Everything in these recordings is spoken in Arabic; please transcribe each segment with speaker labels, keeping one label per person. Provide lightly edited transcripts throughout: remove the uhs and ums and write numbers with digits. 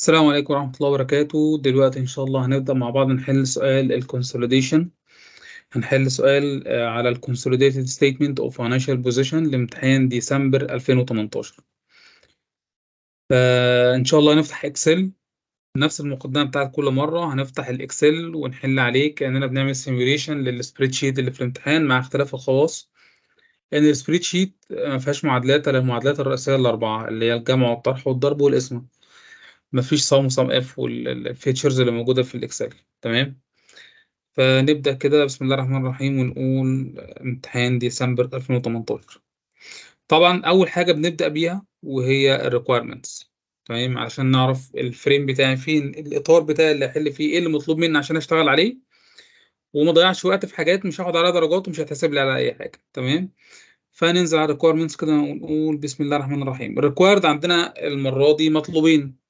Speaker 1: السلام عليكم ورحمة الله وبركاته. دلوقتي إن شاء الله هنبدأ مع بعض نحل سؤال الكونسوليديشن. هنحل سؤال على الكونسوليديتد ستيتمنت اوف فاينانشال بوزيشن لامتحان ديسمبر 2018. فإن شاء الله هنفتح إكسل نفس المقدمة بتاعت كل مرة. هنفتح الإكسل ونحل عليه كأننا بنعمل سيميوليشن للسبريد شيت اللي في الامتحان مع اختلاف الخواص إن السبريد شيت ما فيهاش معادلات إلا المعادلات الرئيسية الأربعة اللي هي الجمع والطرح والضرب والقسمة. مفيش صم وصم اف والفيتشرز اللي موجودة في الإكسل. تمام. فنبدأ كده بسم الله الرحمن الرحيم ونقول امتحان ديسمبر 2018. طبعا أول حاجة بنبدأ بيها وهي الريكويرمنتس. تمام، علشان نعرف الفريم بتاعي فين، الإطار بتاعي اللي هحل فيه، إيه اللي مطلوب مني عشان أشتغل عليه وما ضيعش وقت في حاجات مش هاخد عليها درجات ومش هتحسب لي على أي حاجة. تمام. فننزل على الريكويرمنتس كده ونقول بسم الله الرحمن الرحيم. الريكويرد عندنا المرة دي مطلوبين.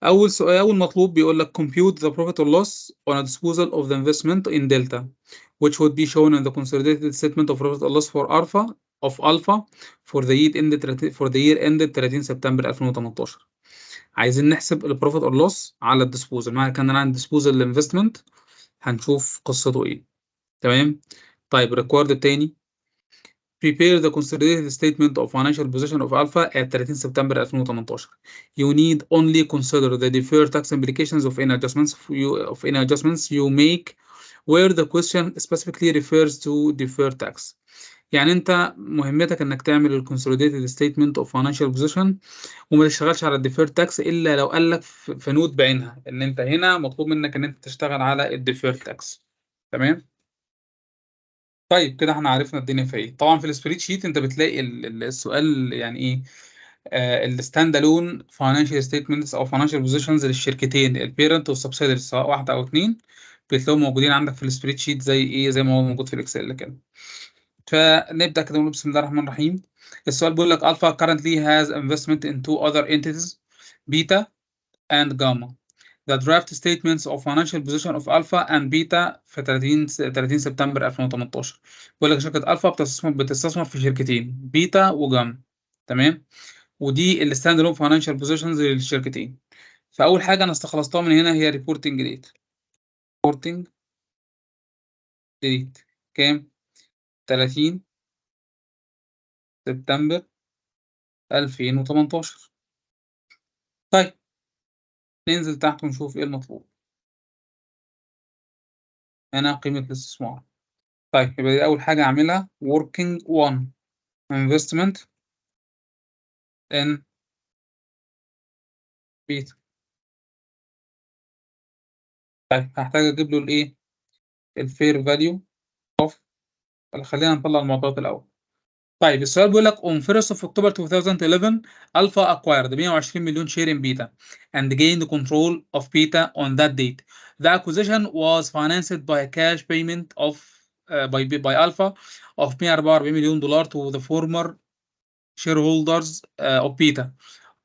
Speaker 1: أول سؤال، أول مطلوب بيقول لك compute the profit or loss on a disposal of the investment in Delta which would be shown in the consolidated statement of profit or loss for Alpha for the year ended 30 سبتمبر 2018. عايزين نحسب البروفيت اور لوس على الديسبوزل. معنى كان انا عندي ديسبوزل الانفستمنت، هنشوف قصته ايه. تمام. طيب الريكورد التاني prepare the consolidated statement of financial position of Alpha at 30 سبتمبر 2018. You need only consider the deferred tax implications of any adjustments you make where the question specifically refers to deferred tax. يعني انت مهمتك انك تعمل ال consolidated statement of financial position وما تشتغلش على الديفيرد تاكس الا لو قال لك في نوت بعينها ان انت هنا مطلوب منك ان انت تشتغل على الديفيرد تاكس. تمام. طيب كده احنا عرفنا الدنيا في ايه. طبعا في السبريد شيت انت بتلاقي السؤال يعني ايه، الستاند الون فاينانشال ستيتمنتس او فاينانشال بوزيشنز للشركتين البيرنت والسبسيدري سواء واحده او اتنين، بتلاقيهم موجودين عندك في السبريد شيت زي ايه، زي ما هو موجود في الاكسل كده. فنبدا كده نقول بسم الله الرحمن الرحيم. السؤال بيقول لك Alpha currently has investment in two other entities Beta and Gamma. The draft statements of financial position of Alpha and Beta في 30 سبتمبر 2018. بيقول لك شركة ألفا بتستثمر في شركتين بيتا وجاما. تمام. ودي الستاند الون فاينانشال بوزيشنز للشركتين. فأول حاجة أنا استخلصتها من هنا هي ريبورتنج ديت. ريبورتنج ديت كام؟ 30 سبتمبر 2018. طيب ننزل تحت ونشوف إيه المطلوب. هنا قيمة الاستثمار. طيب يبقى دي أول حاجة أعملها working one investment in بيتا. طيب هحتاج أجيب له الإيه؟ الفير فاليو أوف. خلينا نطلع المعطيات الأول. طيب السؤال بيقول لك on 1st of October 2011 Alpha acquired 120 مليون share in Beta and gained control of Beta on that date. The acquisition was financed by a cash payment of by Alpha of 144 مليون دولار to the former shareholders of Beta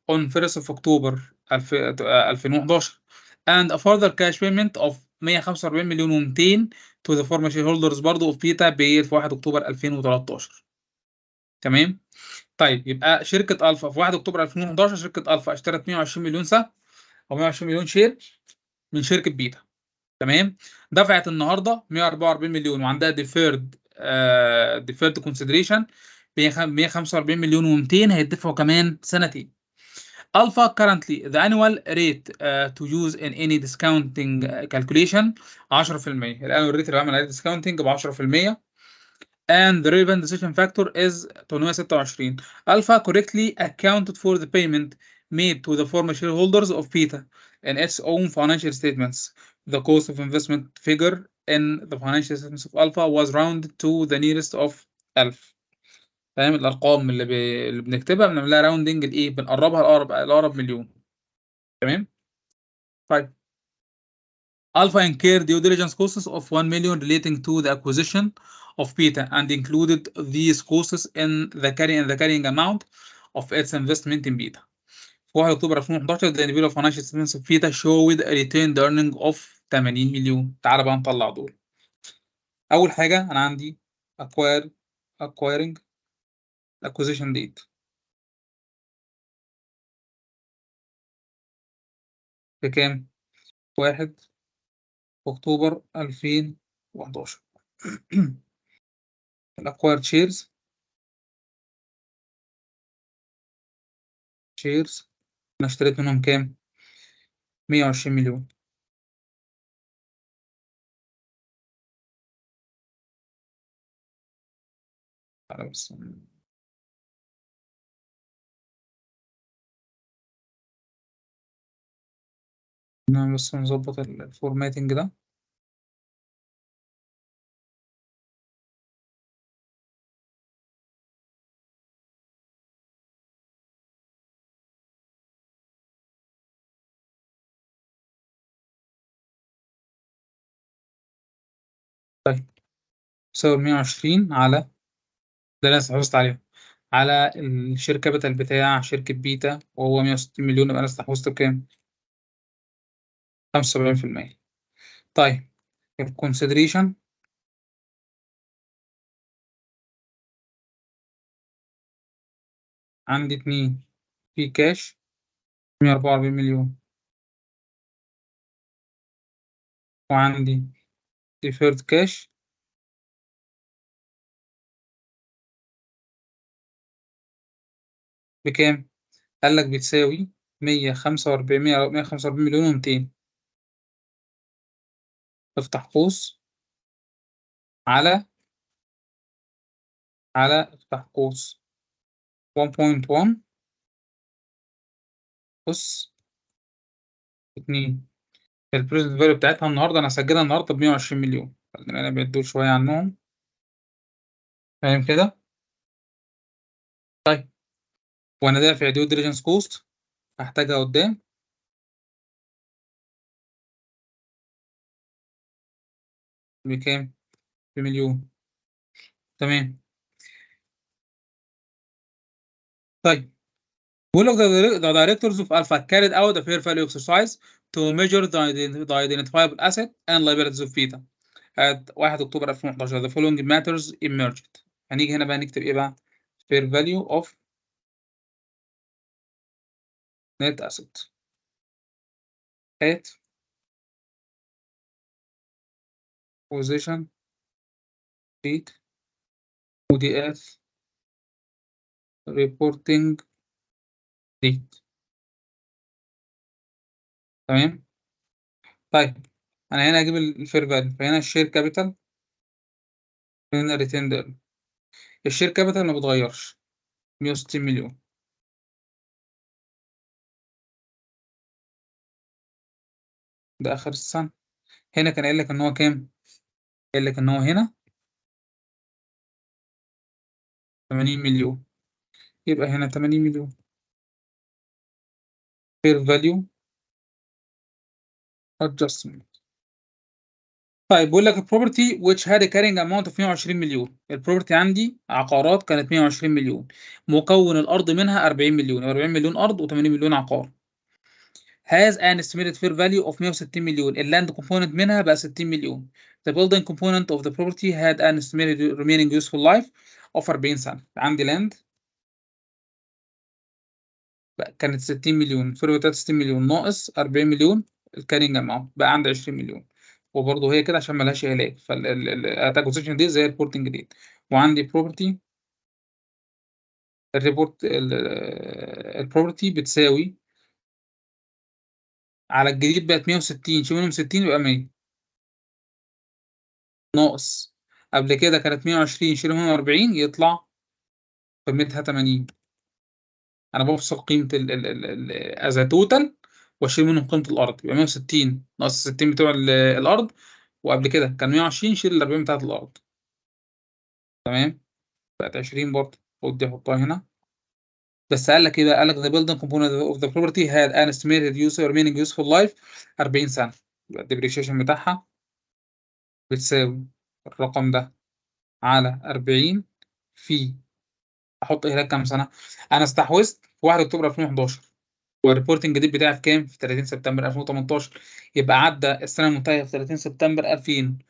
Speaker 1: on 1st of October 2011 and a further cash payment of 145 مليون و200 to the former shareholders برضه of Beta paid في 1 أكتوبر 2013. تمام. طيب يبقى شركة ألفا في 1 أكتوبر 2011 شركة ألفا اشترت 120 مليون سهم أو 120 مليون شير من شركة بيتا. تمام. دفعت النهارده 144 مليون وعندها ديفيرد كونسيدريشن 145 مليون و200 هيدفعوا كمان سنتين. Alpha currently the annual rate to use in any discounting calculation 10%. الانوال ريت اللي بعمل عليه discounting ب 10%. And the relevant decision factor is 826. Alpha correctly accounted for the payment made to the former shareholders of Beta in its own financial statements. The cost of investment figure in the financial statements of Alpha was rounded to the nearest of 1000. فاهم الارقام اللي بنكتبها بنعمل لها راوندنج لايه، بنقربها لاقرب مليون. تمام. طيب Alpha incurred due diligence costs of 1 million relating to the acquisition of Beta and included these costs in the carrying amount of its investment in Beta. في 1 أكتوبر 2011 the individual financial statements of Beta showed a retained earning of 80 مليون. تعال بقى نطلع دول. أول حاجة أنا عندي acquiring acquisition date بكام؟ 1 أكتوبر 2011. الأكوايرد شيرز أنا اشتريت منهم كام؟ 120 مليون. تعالى بس نظبط الفورماتنج ده. طيب يساوي 120 على ده اللي أنا استحوذت عليه على الشير كابيتال بتاع شركة بيتا وهو 160 مليون، يبقى أنا استحوذت بكام؟ 75%. طيب الكونسيدريشن عندي 2 في كاش 144 مليون، وعندي ديفيرد كاش بكام؟ قال لك بتساوي 145 مليون و200. افتح قوس على افتح قوس 1.1 أس 2. البريزنت فاليو بتاعتها النهارده انا هسجلها النهارده ب 120 مليون، خلينا انا بدول شويه عنهم. فاهم كده؟ طيب وانا دافع ديو ديليجنس كوست هحتاجها قدام بكام؟ بمليون. تمام. طيب بيقول لك the directors of Alpha carried out a fair value exercise to measure the identifiable asset and liabilities of Beta at 1 أكتوبر 2011. The following matters emerged. هنيجي هنا بقى نكتب ايه بقى؟ fair value of net asset at position date ودي at reporting date. تمام. طيب انا هنا هجيب الفير فاليو، فهنا الشير كابيتال، هنا ريتيند. الشير كابيتال ما بتغيرش 160 مليون. ده اخر السنه. هنا كان قايل لك ان هو كام؟ قايل لك ان هو هنا 80 مليون، يبقى هنا 80 مليون fair value adjustment. طيب بيقول لك البروبرتي which had a carrying amount of 120 مليون. البروبرتي عندي عقارات كانت 120 مليون، مكون الارض منها 40 مليون، 40 مليون ارض و80 مليون عقار. has an estimated fair value of 160 مليون. اللاند كومبوننت منها بقى 60 مليون. The building component of the property had an estimated remaining useful life of 40 سنة. عندي لاند كانت 60 مليون، الفيرو بتاعت 60 مليون ناقص 40 مليون الكارينج اماونت بقى عندي 20 مليون. وبرضه هي كده عشان ملهاش علاج، فالاكوزيشن دي زي الريبورتنج دي. وعندي بروبرتي، البروبرتي بتساوي على الجديد بقت 160، شيل منهم 60 يبقى 100 ناقص قبل كده كانت 120 شيل منهم 40 يطلع قيمتها 80. انا بفصل قيمه از توتال واشيل منهم قيمه الارض، يبقى 160 ناقص 60 بتوع الارض، وقبل كده كان 120 شيل ال 40 بتاعت الارض. تمام. بقت 20 برضه، خد دي احطها هنا. بس قال لك ايه بقى؟ قال لك the building component of the property had an estimated remaining useful life 40 سنه. يبقى الديبريشيشن بتاعها بتساوي الرقم ده على 40 في، احط هناك كام سنه؟ انا استحوذت في 1 اكتوبر 2011 والريبورتنج الجديد بتاعي في كام؟ في 30 سبتمبر 2018. يبقى عدى السنه المنتهيه في 30 سبتمبر 2000،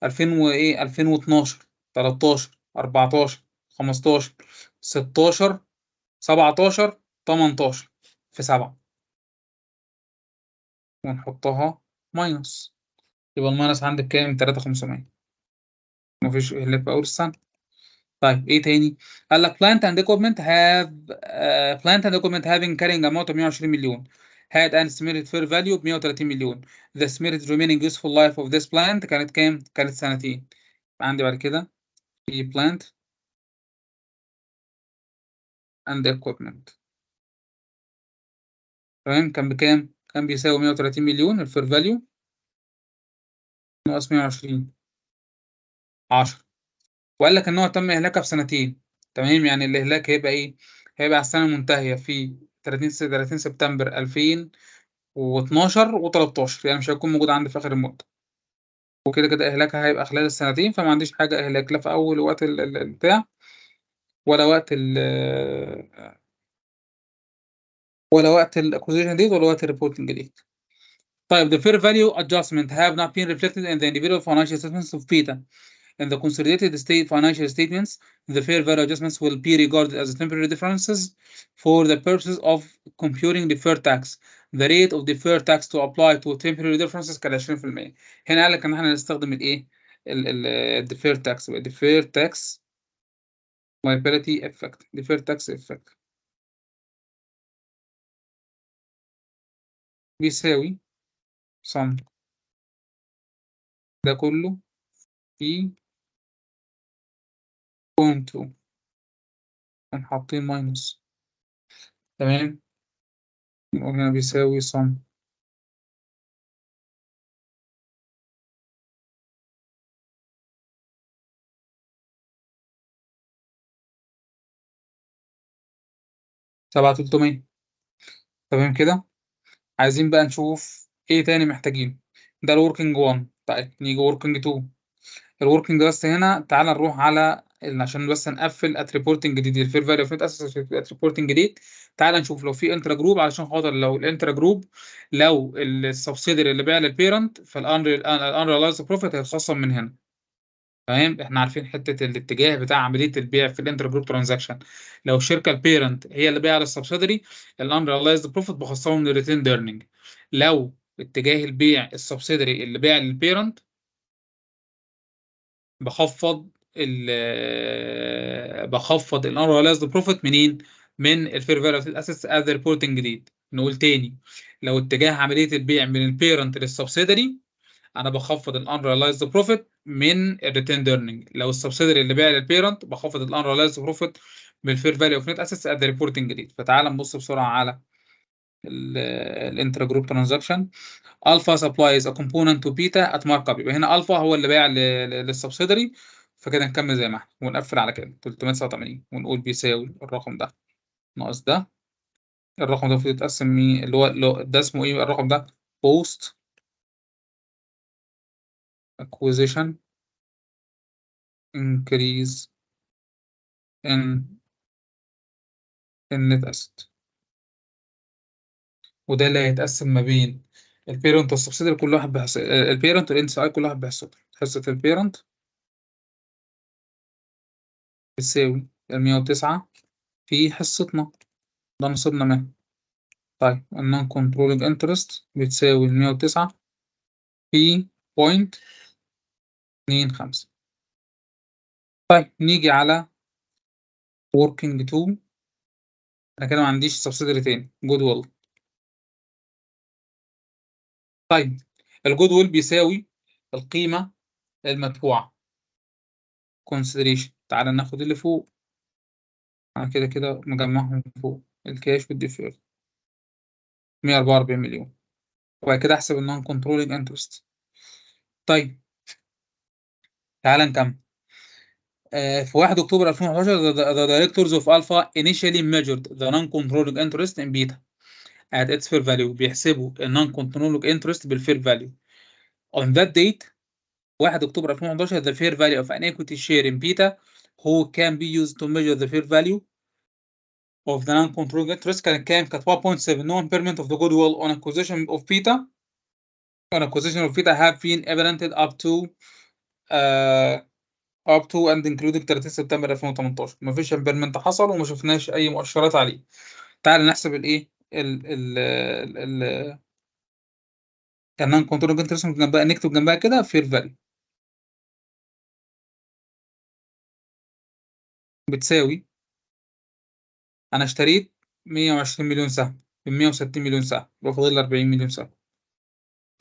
Speaker 1: 2000 وايه، 2012، 13، 14، 15، 16، 17، 18 في 7. ونحطها ماينس، يبقى الماينس عندي بكام؟ 3500. مفيش إهلاك في أول السنة. طيب إيه تاني؟ قال لك plant and equipment having carrying amount of 120 مليون had an estimated fair value ب 130 مليون. The estimated remaining useful life of this plant كانت كام؟ كانت سنتين. عندي بعد كده في plant and equipment. تمام، كان بكام؟ كان بيساوي 130 مليون الفير فاليو ناقص 120 10. وقال لك ان هو تم اهلاكها في سنتين. تمام، يعني الاهلاك هيبقى ايه؟ هيبقى على السنه المنتهيه في 30 سبتمبر 2012 و13، يعني مش هيكون موجود عندي في اخر المده. وكده كده اهلاكها هيبقى خلال السنتين، فما عنديش حاجه اهلاك لا في اول وقت البتاع ولا وقت ولا وقت الاكوزيشن ديت ولا وقت الريبورتنج ديت. طيب the fair value adjustment have not been reflected in the individual financial statements of PETA. In the consolidated state financial statements, the fair value adjustments will be regarded as temporary differences for the purposes of computing deferred tax. The rate of deferred tax to apply to temporary differences كان 20%. هنا قال لك ان احنا نستخدم الايه؟ deferred tax. deferred tax liability effect. deferred tax effect بيساوي sum ده كله في 0.2 حاطين ماينس. تمام، نقول هنا بيساوي sum 7300. تمام كده. عايزين بقى نشوف ايه تاني محتاجين. ده الوركينج 1. طيب نيجي وركينج 2. الوركينج بس هنا تعال نروح على عشان بس نقفل ات ريبورتنج جديد الفير فاليو اوف نت اسس ات ريبورتنج جديد. تعال نشوف لو في انترا جروب، علشان خاطر لو الانترا جروب لو السبسيدري اللي باع للبيرنت فالانريلايزد بروفيت هيتخصم من هنا. تمام، احنا عارفين حته الاتجاه بتاع عمليه البيع في الانتر جروب ترانزاكشن. لو الشركه البيرنت هي اللي بايعه للسبسيدري الانريلايزد بروفيت بخصمه من الريتين ايرنينج. لو اتجاه البيع السبسيدري اللي بايع للبيرنت بخفض بخفض الانريلايزد بروفيت منين؟ من الفير فاليو اوف الاسيتس از ريبورتنج جديد. نقول تاني، لو اتجاه عمليه البيع من البيرنت للسبسيدري انا بخفض الانريلايزد بروفيت من الريتيند ايرنينج. لو السبسيدري اللي بايع للبيرنت بخفض الانريلايزد بروفيت من الفير فاليو اوف نت اسيتس ات ريبورتنج ريت. فتعال نبص بسرعه على الانترا جروب ترانزاكشن. الفا سبلايز ا كومبوننت تو بيتا ات مارك اب. يبقى هنا الفا هو اللي بايع للسبسيدري. فكده نكمل زي ما احنا ونقفل على كده 389 ونقول بيساوي الرقم ده ناقص ده. الرقم ده المفروض يتقسم مين اللي هو ده اسمه ايه الرقم ده؟ بوست acquisition increase in النت اسيت. وده اللي هيتقسم ما بين البيرنت والسبسيدري، كل واحد بحصة البيرنت والان سي اي كل واحد بحصته. حصة البيرنت بتساوي 109 في حصتنا، ده نصيبنا منه. طيب النون كنترولينج انترست بتساوي 109 في بوينت 25. طيب نيجي على working 2. انا كده ما عنديش سبسيدري تاني جود ويل. طيب الجود ويل بيساوي القيمة المدفوعة consideration. تعالى ناخد اللي فوق، انا كده كده مجمعهم فوق الكاش والديفير 144 مليون. وبعد كده احسب النون كنترولينج انترست. طيب تعال نكمل. في 1 اكتوبر 2011 the directors of Alpha initially measured the non-controlling interest in beta at its fair value. بيحسبوا النون كنترولينج انترست بالفير فاليو. On that date 1 اكتوبر 2011 the fair value of an equity share in beta who can be used to measure the fair value of the non-controlling interest كانت كام؟ كانت 1.7. No impairment of the goodwill on acquisition of beta have been implemented up to and including 30 سبتمبر 2018. مفيش امبيرمنت حصل وما شفناش اي مؤشرات عليه. تعال نحسب الايه النون كنترولينج انترست جنبها نكتب جنبها كده فير فاليو بتساوي، انا اشتريت 120 مليون سهم ب 160 مليون سهم، يبقى فاضل لي 40 مليون سهم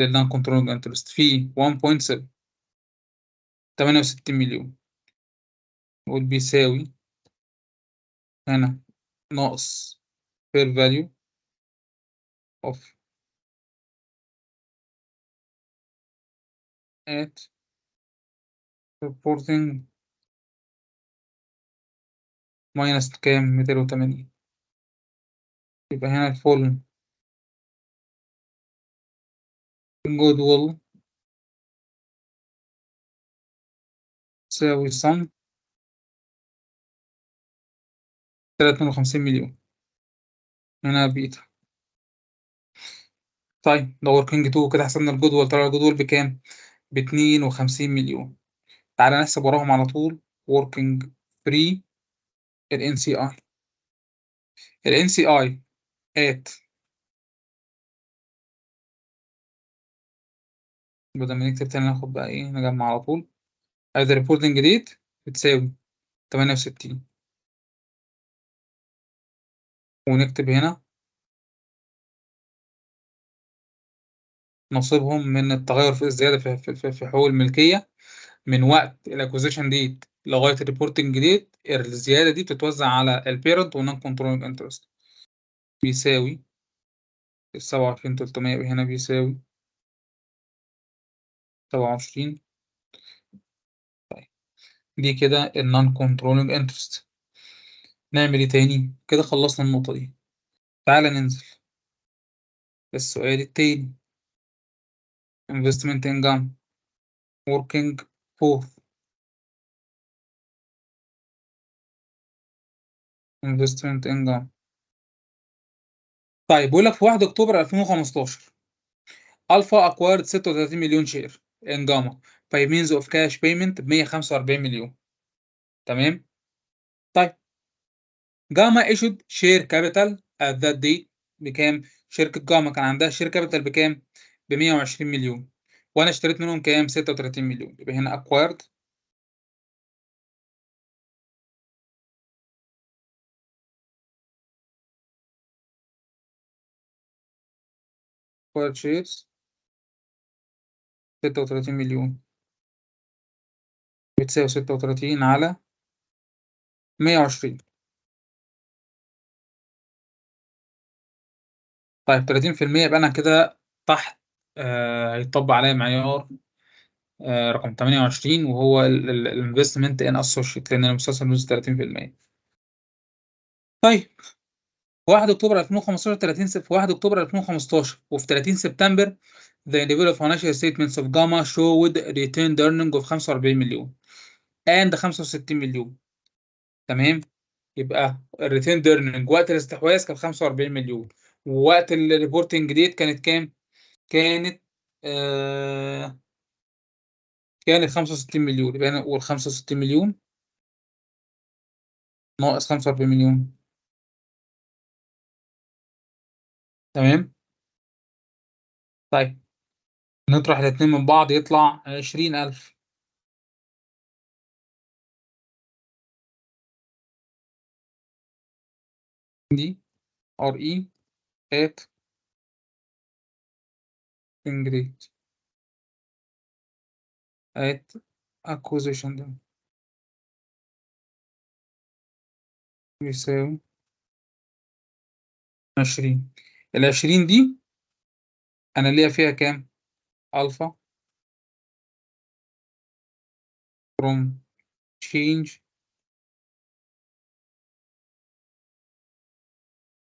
Speaker 1: للنون كنترولينج انترست في 1.7 68 مليون، نقول بيساوي هنا ناقص fair value of at reporting ماينس كام 280. يبقى هنا الفول جود ويل تساوي sum 350 مليون، هنا بيتا. طيب ده وركينج 2 كده حسبنا الجدول، طلع الجدول بكام؟ ب 52 مليون. تعالى نحسب وراهم على طول working 3 ال NCI. ال NCI at، بدل ما نكتب تاني ناخد بقى ايه نجمع على طول. ادي reporting date بتساوي 68، ونكتب هنا نصيبهم من التغير في الزيادة في حقوق الملكية من وقت الاكوزيشن ديت لغاية الريبورتنج ديت. الزيادة دي بتتوزع على البيرنت والنون كنترولينج انترست. بيساوي 27,300، هنا بيساوي 27. طيب دي كده النون كنترولينج انترست. نعمل ايه تاني؟ كده خلصنا النقطة دي. تعالى ننزل السؤال التاني. investment income working fourth investment income. طيب بيقول لك في 1 اكتوبر 2015 الفا اكوايرد 36 مليون شير ان جاما باي مينز اوف كاش بيمنت ب 145 مليون. تمام. طيب جاما ايشود شير كابيتال ات ذات دي بكام؟ شركة جاما كان عندها شير كابيتال بكام؟ ب 120 مليون، وانا اشتريت منهم كام؟ 36 مليون. يبقى هنا اكوايرد اكوايرد شيرز 36 مليون بتساوي 36 على 120. طيب 30% يبقى انا كده تحت، هيطبق عليا معيار رقم 28، وهو الانفستمنت ان اسوشيت، لان المستثمر بنسبة 30%. طيب 1 اكتوبر 2015 30 في 1 اكتوبر 2015 وفي 30 سبتمبر the individual financial statements of Gamma showed retained earning of 45 مليون and 65 مليون. تمام. يبقى الريتيند earning وقت الاستحواذ كان 45 مليون، ووقت الريبورتنج ديت كانت كام؟ كانت آه كانت 65 مليون. يبقى انا اقول 65 مليون ناقص 45 مليون. تمام. طيب نطرح الاتنين من بعض يطلع 20,000. دي ار اي ات انجريد ات اكوزيشن ده بيساوي 20. ال20 دي انا ليا فيها كام؟ الفا فروم تشينج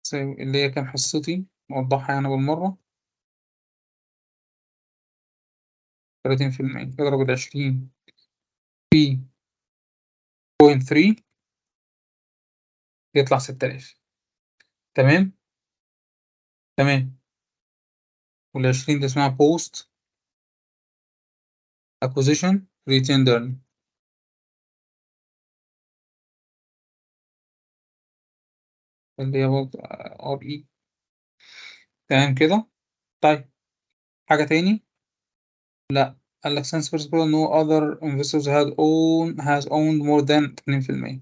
Speaker 1: تساوي اللي هي كام حصتي، نوضحها هنا بالمرة. 30% اضرب 20 في 0.3 يطلع 6000. تمام. تمام. وال20 دي اسمها بوست اكوزيشن ريتيند ايرنينج، اللي هي برضه ار اي. تمام كده. طيب حاجة تاني؟ لا، قال لك since first of all no other investors has owned more than 80%.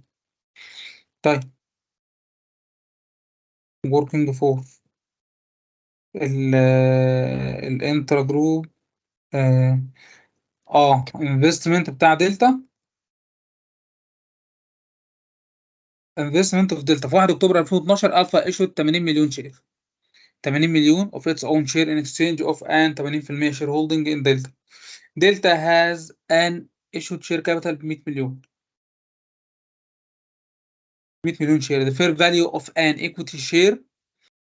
Speaker 1: طيب working for الانترا جروب. انفستمنت بتاع دلتا، انفستمنت في دلتا في 1 اكتوبر 2012 الفا ايشود 80 مليون شير، 80 مليون of its own share in exchange of an 80% shareholding in Delta. Delta has an issued share capital ب 100 مليون، 100 مليون شير. The fair value of an equity share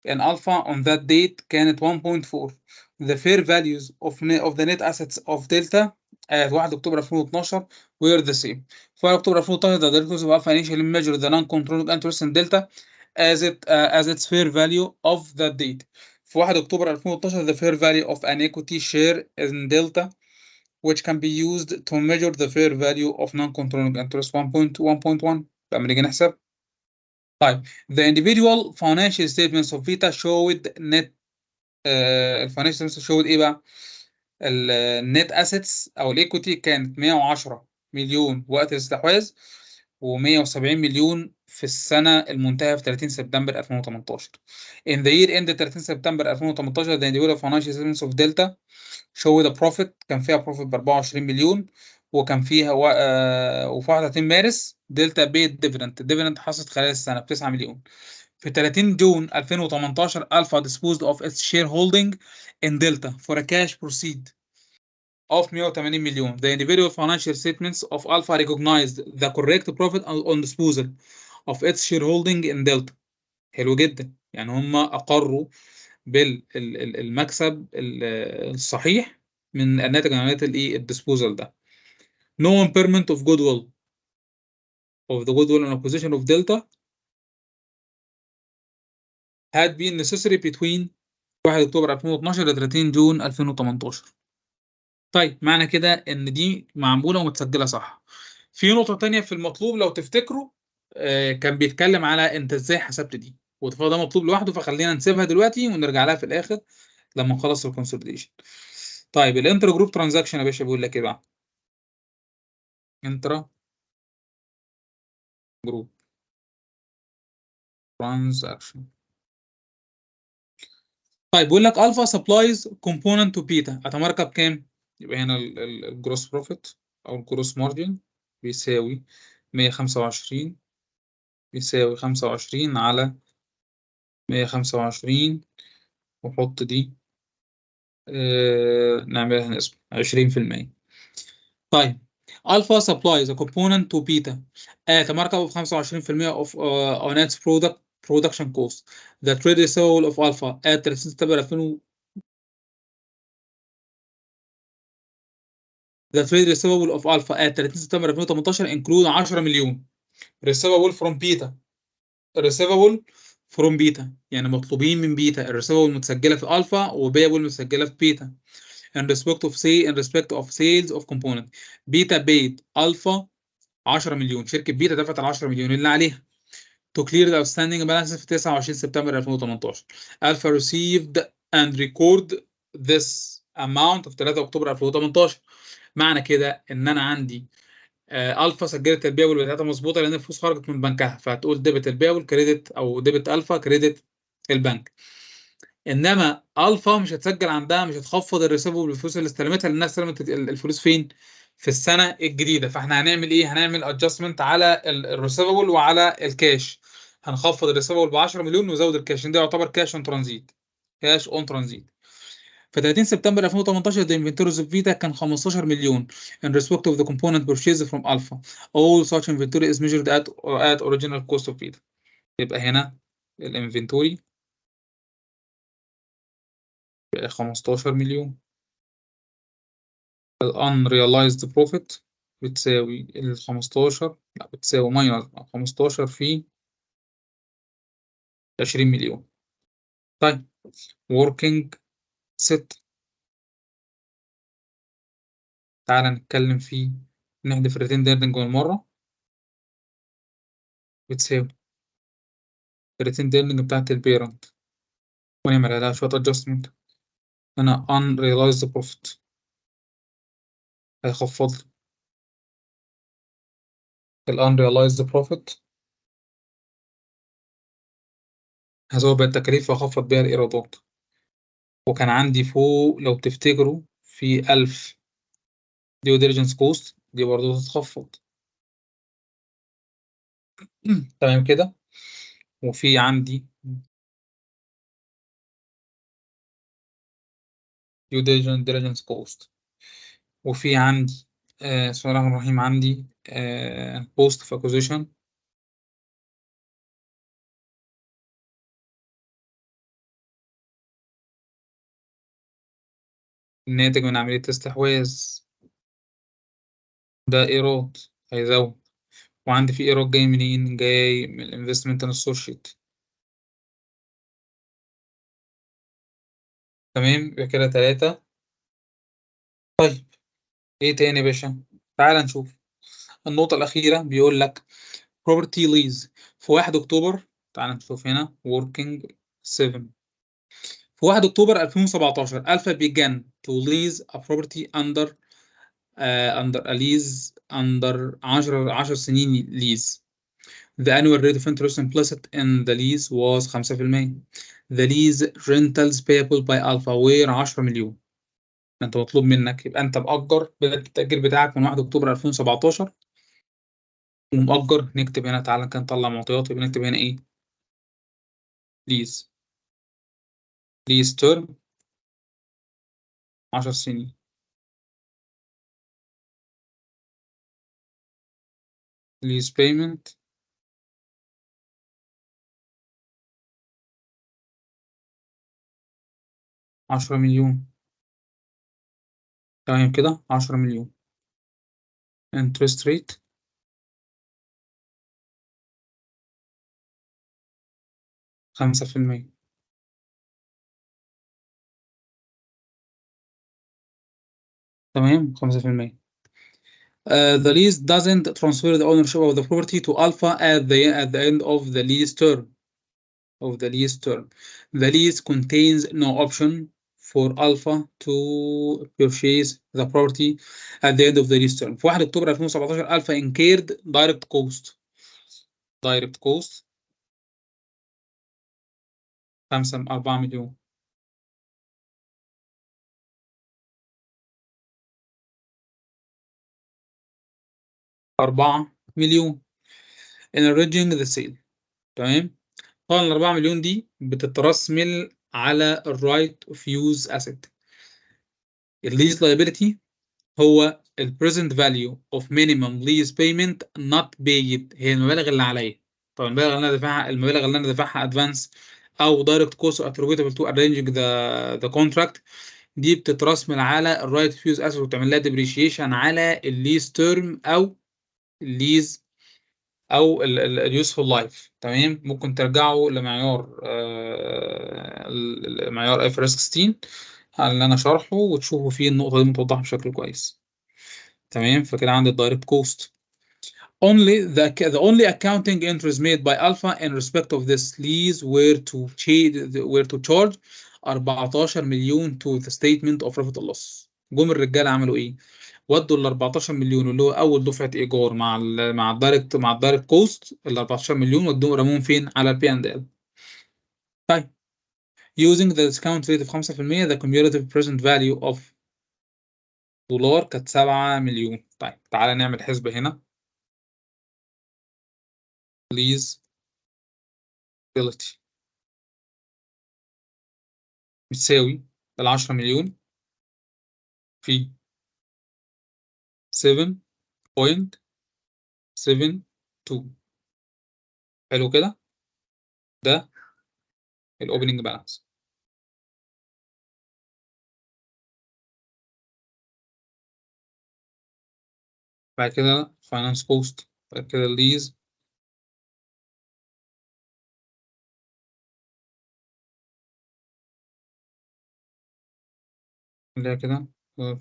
Speaker 1: in Alpha on that date كانت 1.4. The fair values of the net assets of Delta at 1 أكتوبر 2012 were the same. في 1 أكتوبر 2012 the directors of Alpha initially measured the non-controlling interest in Delta as its fair value of that date. في 1 أكتوبر 2012 the fair value of an equity share in Delta which can be used to measure the fair value of non-controlling interest 1.1. لما نيجي نحسب. طيب the individual financial statements of Vita showed net الفاينانشال statements showed ايه بقى؟ النت اسيتس او الايكوتي كانت 110 مليون وقت الاستحواذ و170 مليون في السنه المنتهيه في 30 سبتمبر 2018. In the year ended 30 سبتمبر 2018 the individual financial statements of Delta showed a profit، كان فيها بروفيت ب 24 مليون، وكان فيها وفي 31 مارس دلتا بيد ديفيدند حصلت خلال السنه ب 9 مليون. في 30 جون 2018 Alpha disposed of its shareholding in Delta for a cash proceed of 180 مليون. The individual financial statements of Alpha recognized the correct profit on disposal of its shareholding in Delta. حلو جدا، يعني هم أقروا بالمكسب الصحيح من الناتج عن عملية الديسبوزال ده. No impairment of goodwill of the goodwill and acquisition of Delta had been necessary between 1 أكتوبر 2012 ل 30 جون 2018. طيب معنى كده ان دي معموله ومتسجله صح. في نقطه تانية في المطلوب لو تفتكروا، كان بيتكلم على انت ازاي حسبت دي، وده مطلوب لوحده، فخلينا نسيبها دلوقتي ونرجع لها في الاخر لما نخلص الكونسوليديشن. طيب الانتر جروب ترانزاكشن يا باشا بيقول لك ايه بقى؟ انترا جروب ترانزاكشن. طيب بيقول لك الفا سبلايز كومبوننت تو بيتا اتماركه بكام؟ يبقى هنا الجروس بروفيت او الجروس مارجن بيساوي 125، بيساوي 25 على 125، وحط دي نعملها نسبة 20%. طيب alpha supplies a component to beta at a markup of 25% of on its production cost. The trade receivable of alpha at 30 سبتمبر 2000 The trade receivable of alpha at 30 سبتمبر 2018 include 10 مليون receivable from beta. receivable from beta يعني مطلوبين من بيتا، الريسيفبل متسجلة في alpha وبيبل متسجلة في بيتا. in respect of sales of component. بيتا paid alpha 10 مليون، شركة بيتا دفعت ال 10 مليون اللي عليها to clear the outstanding balances في 29 سبتمبر 2018. Alpha received and record this amount في 3 اكتوبر 2018. معنى كده ان انا عندي الفا سجلت البيبل بتاعتها مظبوطه لان الفلوس خرجت من بنكها، فهتقول ديبت البيبل كريدت او ديبت الفا كريدت البنك. انما الفا مش هتسجل عندها، مش هتخفض الريسيفبل بالفلوس اللي استلمتها لانها استلمت الفلوس فين؟ في السنه الجديده. فاحنا هنعمل ايه؟ هنعمل ادجستمنت على الريسيفبل وعلى الكاش. هنخفض الريسيفبل ب 10 مليون ونزود الكاش، ده يعتبر كاش اون ترانزيت. كاش اون ترانزيت. في 30 سبتمبر 2018 the inventories of Vita كان 15 مليون in respect of the component purchased from Alpha. All such inventory is measured at original cost of Vita. يبقى هنا الانفنتوري 15 مليون. ال unrealized profit بتساوي ال 15، لا بتساوي ماينس 15 في 20 مليون. طيب working set تعال نتكلم فيه، نحذف الريتين ديرنج مرة بتساوي الريتين ديرنج بتاعت البيرنت ونعمل عليها شوية adjustment. هنا unrealized profit هيخفض لي ال unrealized profit، هزود بيها التكاليف وأخفض بيها الإيرادات. وكان عندي فوق لو تفتكروا في 1000 due diligence cost، دي برضه تتخفض. تمام كده. وفي عندي due diligence cost، وفي عندي بسم الله الرحمن الرحيم عندي cost of acquisition، الناتج من عملية استحواذ، ده إيراد هيزود. وعندي في إيراد جاي منين؟ جاي من الانفستمنت ان associate. تمام، يبقى كده 3. طيب إيه تاني يا باشا؟ تعال نشوف النقطة الأخيرة. بيقول لك property lease في 1 أكتوبر. تعال نشوف هنا working 7 في 1 أكتوبر 2017 Alpha began to lease a property under a lease under 10 سنين lease. The annual rate of interest implicit in the lease was 5%. The lease rentals payable by Alpha were 10 مليون. انت مطلوب منك يبقى انت مأجر بدأت التأجير بتاعك من 1 أكتوبر 2017 ومأجر. نكتب هنا، تعالى كده نطلع معطيات، يبقى نكتب هنا ايه؟ ليز. ليز تيرم 10 سنين. ليز بيمنت 10 مليون. تمام كده 10 مليون. interest rate 5%. تمام 5%. The lease doesn't transfer the ownership of the property to Alpha at the end of the lease term. The lease contains no option for Alpha to purchase the property at the end of the lease term. في 1 أكتوبر 2017 Alpha incurred direct cost. 4 مليون. 4 مليون in arranging the sale. تمام. طبعا ال 4 مليون دي بتترسمل على الرايت اوف يوز اسيت. الليز liability هو ال present value of minimum lease payment not paid، هي المبالغ اللي عليا. طبعا المبالغ اللي انا دافعها advance او direct cost attributable to arranging the contract، دي بتترسمل على الرايت اوف يوز اسيت وتعمل لها depreciation على الليز تيرم او الليز او اليوسفول لايف. تمام. ممكن ترجعوا لمعيار معيار اي فريس 16 على اللي انا شارحه وتشوفوا فيه النقطه دي متوضحه بشكل كويس. تمام. فكده عندي الدايركت كوست. The only accounting entries made by Alpha in respect of this lease were to charge 14 مليون to the statement of profit and loss. جم الرجاله عملوا ايه؟ ودوا ال 14 مليون اللي هو اول دفعه ايجار مع الدايركت كوست، ال 14 مليون ودوهم رموهم فين؟ على البي اند ال. طيب using the discount rate of 5% the cumulative present value of دولار كانت 7 مليون. طيب تعالى نعمل حسبة هنا. lease ability بتساوي ال 10 مليون في 7.72. حلو كده. ده الاوبننج بالانس. بعد كده فاينانس كوست، بعد كده الليز، اللي هي كده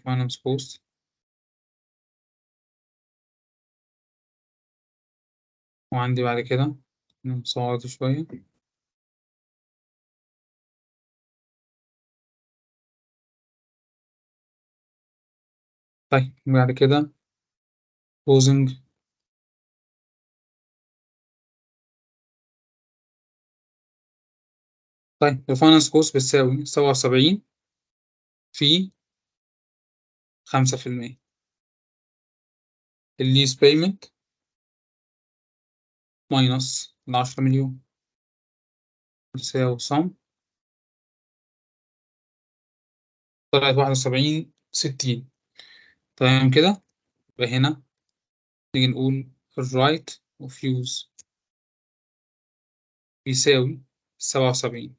Speaker 1: فاينانس كوست. وعندي بعد كده نصعد شوية. طيب بعد كده closing. طيب الفاينانس كوست بتساوي 77 في 5%. الليز بيمنت ماينس 10 مليون بتساوي صم، طلعت 71 60. تمام كده. يبقى هنا نيجي نقول الرايت اوف يوز بيساوي 77،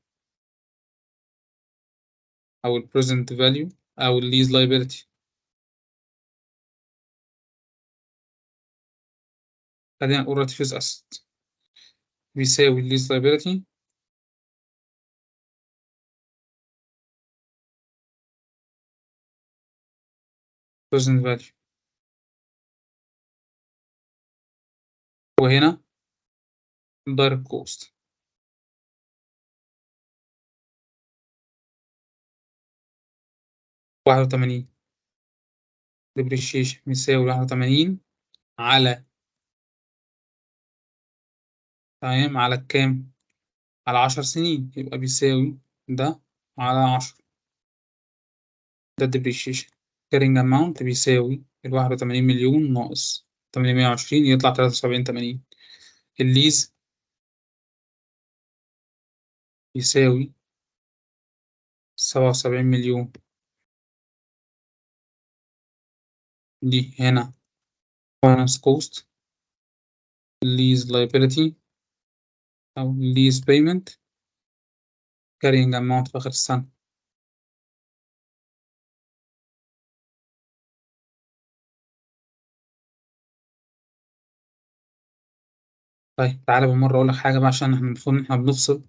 Speaker 1: أو البريزنت فاليو أو الليز لايبيلتي. خلينا نقول رات فيز أسيت بيساوي الليز لايبيلتي present value. وهنا direct cost 81. depreciation بيساوي 81 على، تمام، على الكام؟ على 10 سنين، يبقى بيساوي ده على 10. ده depreciation. carrying amount بيساوي 81 مليون ناقص 820 يطلع 73 80. الليز يساوي 77 مليون. دي هنا finance cost، lease liability أو lease payment، carrying amount في آخر السنة. طيب تعالى بالمرة أقول لك حاجة بقى، عشان احنا المفروض إن احنا بنفصل.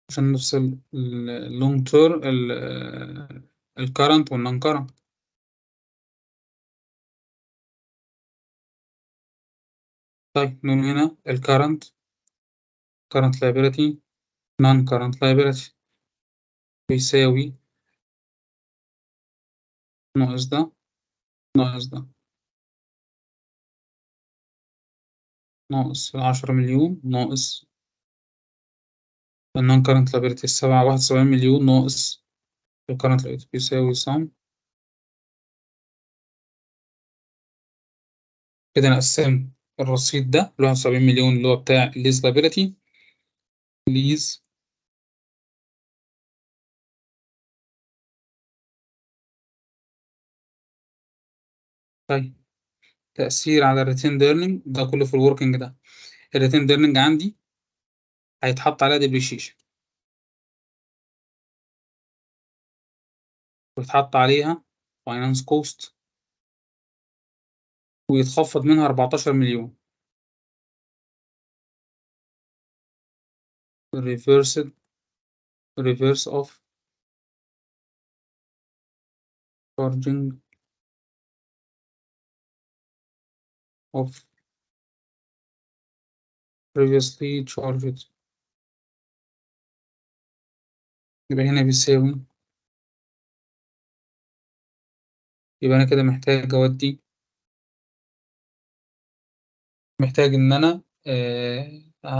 Speaker 1: عشان نفصل اللونج تيرم، الكرنت والنون كرنت. طيب نقول هنا الكرنت current liability non current liability بيساوي ناقص ده ناقص ده ناقص 10 مليون ناقص النون current liability 71 مليون ناقص الكرنت liability بيساوي sum. كده نقسم الرصيد ده ل 71 مليون اللي هو بتاع الليز liability. ليز طيب تأثير على الريتين ايرنينج ده كله في الوركينج ده. الريتين ايرنينج عندي هيتحط عليها ديبريشيشن، ويتحط عليها فاينانس كوست، ويتخفض منها 14 مليون. ريفيرس اوف charging of previously charged. يبقى هنا بيساوي، يبقى أنا كده محتاج أودي، محتاج إن أنا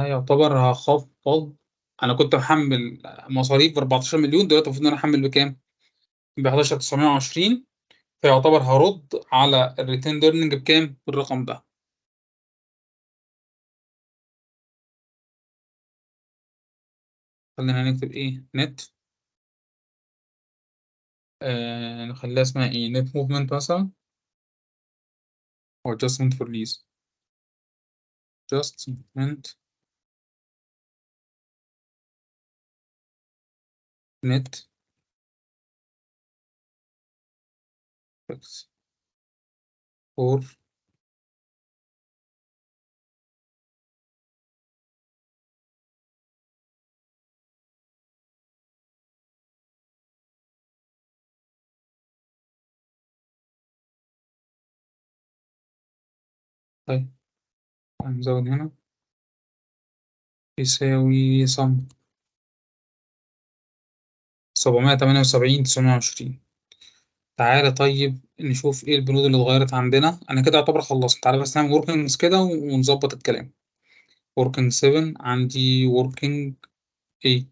Speaker 1: يعتبر هخفض. أنا كنت محمل مصاريف ب 14 مليون، دلوقتي المفروض إن أنا أحمل بكام؟ ب 11920. فيعتبر هرد على الريتين ايرنينج بكام؟ بالرقم ده. خلينا نكتب إيه؟ نت، نخليها اسمها إيه؟ نت موفمنت مثلا، أو adjustment for lease. adjustment net for. طيب هنزود هنا يساوي صم 778 920. تعالى طيب نشوف ايه البنود اللي اتغيرت عندنا. انا كده اعتبر خلصت. تعالى بس نعمل وركينجز كده ونظبط الكلام. وركينج 7 عندي، وركينج 8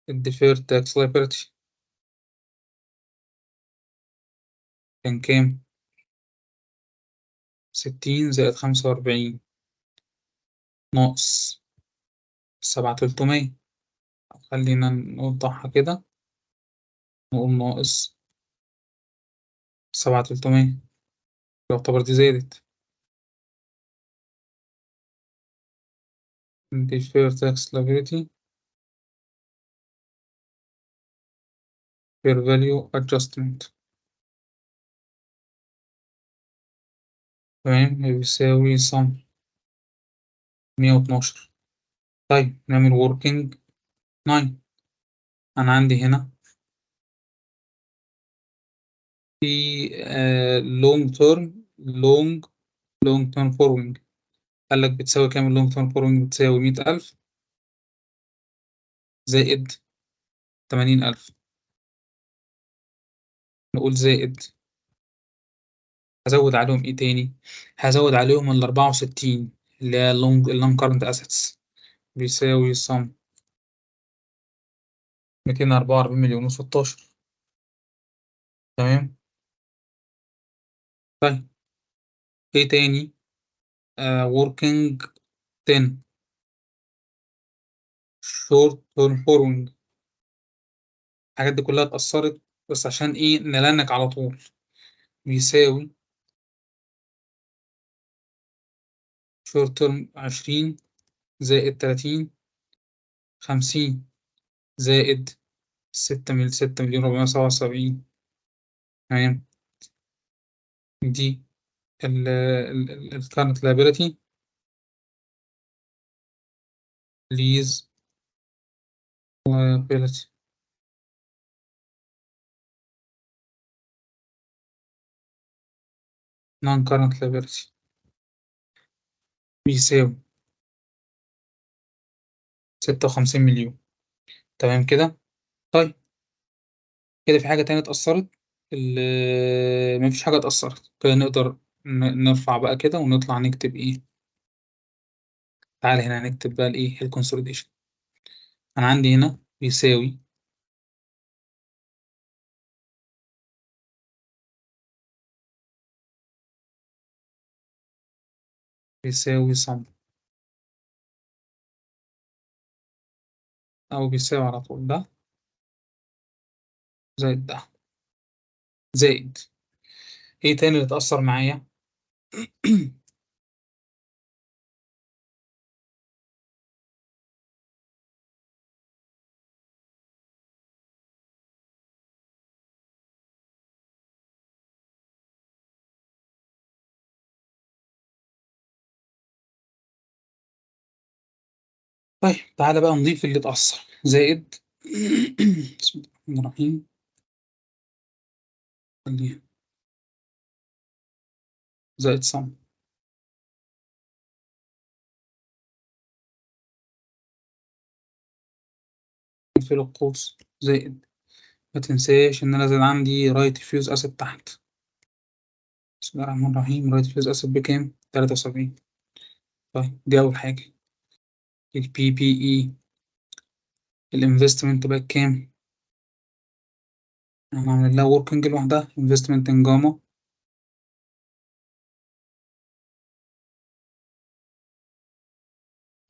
Speaker 1: الديفير تاكس liability كان كام؟ 60 زائد 45 ناقص 7300. خلينا نوضحها كده، نقول ناقص 7300 يعتبر دي زادت. defer tax liability fair value adjustment تمام، بيساوي sum 112. طيب نعمل working 9. أنا عندي هنا في long term long term borrowing. قال لك بتساوي كام ال long term borrowing؟ بتساوي 100,000 زائد 80,000. نقول زائد، هزود عليهم إيه تاني؟ هزود عليهم ال 64 اللي هي long current assets بيساوي sum 244 مليون و16. تمام. طيب إيه تاني؟ working 10 short term borrowing. الحاجات دي كلها اتأثرت، بس عشان إيه نلنك على طول. بيساوي short term 20 زائد 30 50 زائد 6 مليون 477. تمام. دي ال current liability lease liability non current liability بيساوي 56 مليون. تمام كده. طيب كده في حاجة تانية اتأثرت؟ مفيش حاجة اتأثرت كده. نقدر نرفع بقى كده ونطلع نكتب إيه. تعالى هنا نكتب بقى الإيه الكونسوليديشن. أنا عندي هنا بيساوي صم، أو بيساوي على طول ده زائد ده زائد إيه تاني اللي اتأثر معايا؟ طيب تعالى بقى نضيف اللي اتأثر زائد بسم الله الرحمن الرحيم. خليها زائد صم في القوس زائد. ما تنساش إن أنا زاد عندي رايت فيوز أسد تحت. بسم الله الرحمن الرحيم. رايت فيوز أسد بكام؟ 73. طيب دي أول حاجة. البي بي إي الانفستمنت بقى كام؟ هنعمل لها وركينج لوحدها. انفستمنت ان جاما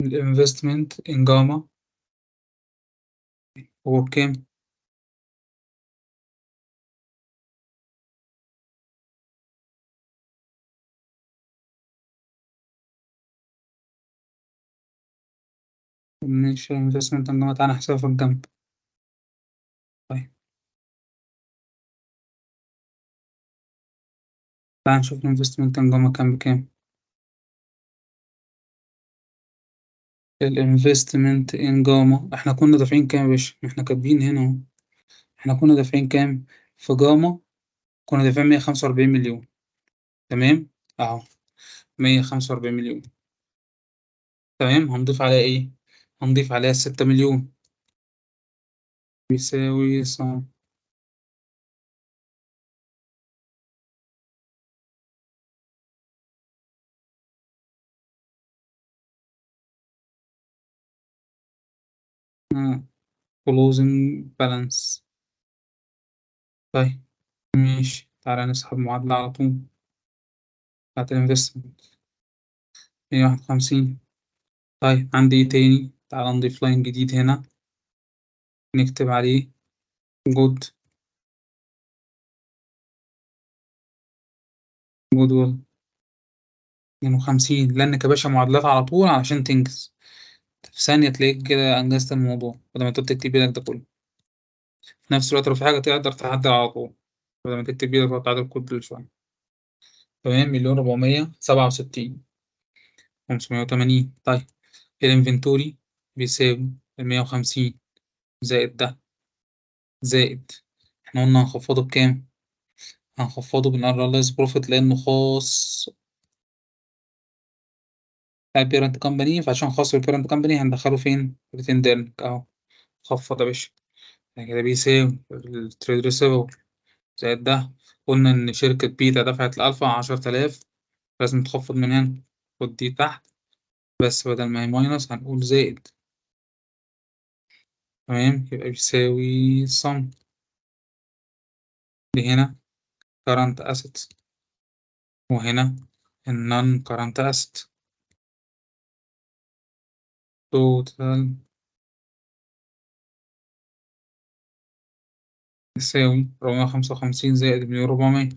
Speaker 1: الانفستمنت ان جاما هو بكام؟ ماشي. انفستمنت ان جاما تعالى نحسبها في الجنب. طيب تعالى نشوف الانفستمنت ان جاما كام بكام. الانفستمنت ان جاما احنا كنا دافعين كام يا باشا؟ احنا كاتبين هنا اهو. احنا كنا دافعين كام في جاما؟ كنا دافعين 145 مليون. تمام اهو 145 مليون. تمام. هنضيف عليها إيه؟ هنضيف عليها 6 مليون بيساوي صم. closing balance. طيب ماشي، تعالى نسحب معادلة على طول بتاعت الانفستمنت. 151. طيب عندي ايه تاني؟ تعالى نضيف لاين جديد هنا، نكتب عليه جود جود 52. لأنك يا باشا معادلات على طول علشان تنجز في ثانية، تلاقيك كده أنجزت الموضوع بدل ما تقعد تكتب بيدك ده كله. في نفس الوقت لو في حاجة تقدر تعدل على طول بدل ما تكتب بيدك وتقعد تعدل كل شوية. تمام. 1,467,580. طيب الانفنتوري بيساوي 150 زائد ده زائد، احنا قلنا هنخفضه بكام؟ هنخفضه بالانرلايز بروفيت لأنه خاص البيرنت كومباني، فعشان خاص بالبيرنت كومباني هندخله فين؟ ريتين اهو. خفض يا باشا. يعني كده بيساوي التريد ريسيفبل زائد ده. قلنا إن شركة بيتا دفعت لألفا 10,000، لازم تخفض من هنا. خد دي تحت، بس بدل ما هي ماينس هنقول زائد. تمام. يبقى بيساوي صم دي هنا current assets، وهنا non current asset total يساوي 455 زائد 1,400،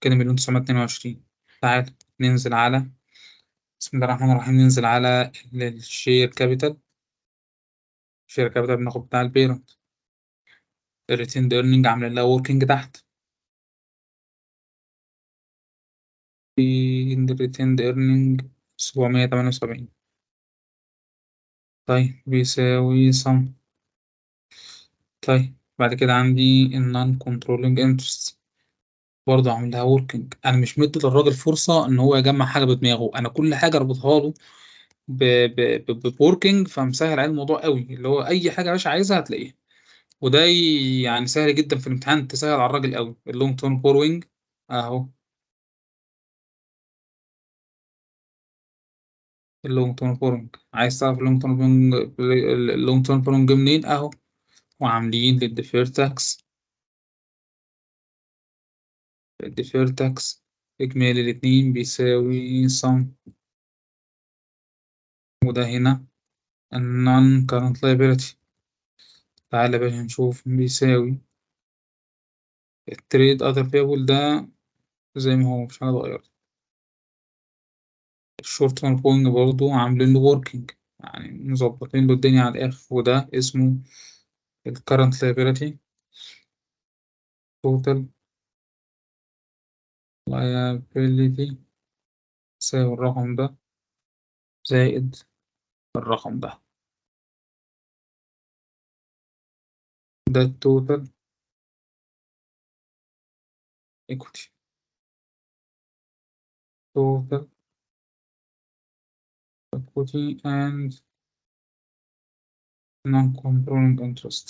Speaker 1: كده 1,922. تعال ننزل على، بسم الله الرحمن الرحيم، ننزل على الشير كابيتال. الشير كابيتال بناخد بتاع البيرنت. الريتيند ايرنينج عاملين لها وركينج تحت. في الريتيند ايرنينج 778. طيب بيساوي صم. طيب بعد كده عندي النون كنترولينج انترست، برضه عامل لها وركينج. انا مش مدي للراجل فرصه ان هو يجمع حاجه بدماغه، انا كل حاجه اربطها له بوركينج، فمسهل عليه الموضوع قوي، اللي هو اي حاجه يا باشا عايزها هتلاقيها. وده يعني سهل جدا في الامتحان، تسهل على الراجل قوي. اللونج تيرم بوروينج اهو. اللونج تيرم بوروينج، عايز تعرف اللونج تيرم بوروينج، اللونج تيرم بوروينج منين اهو. وعاملين للديفير تاكس. الديفير تاكس اجمالي الاتنين بيساوي صم. وده هنا النون كارنت liability. تعالى بقى نشوف بيساوي التريد other payable ده زي ما هو، مش حاجة اتغيرت. الشورت تيرم بوينج برضه عاملين له وركينج، يعني مظبطين له الدنيا على الآخر، وده اسمه ال current liability total liability يساوي الرقم ده زائد الرقم ده. ده التوتال equity. total equity and non-controlling interest.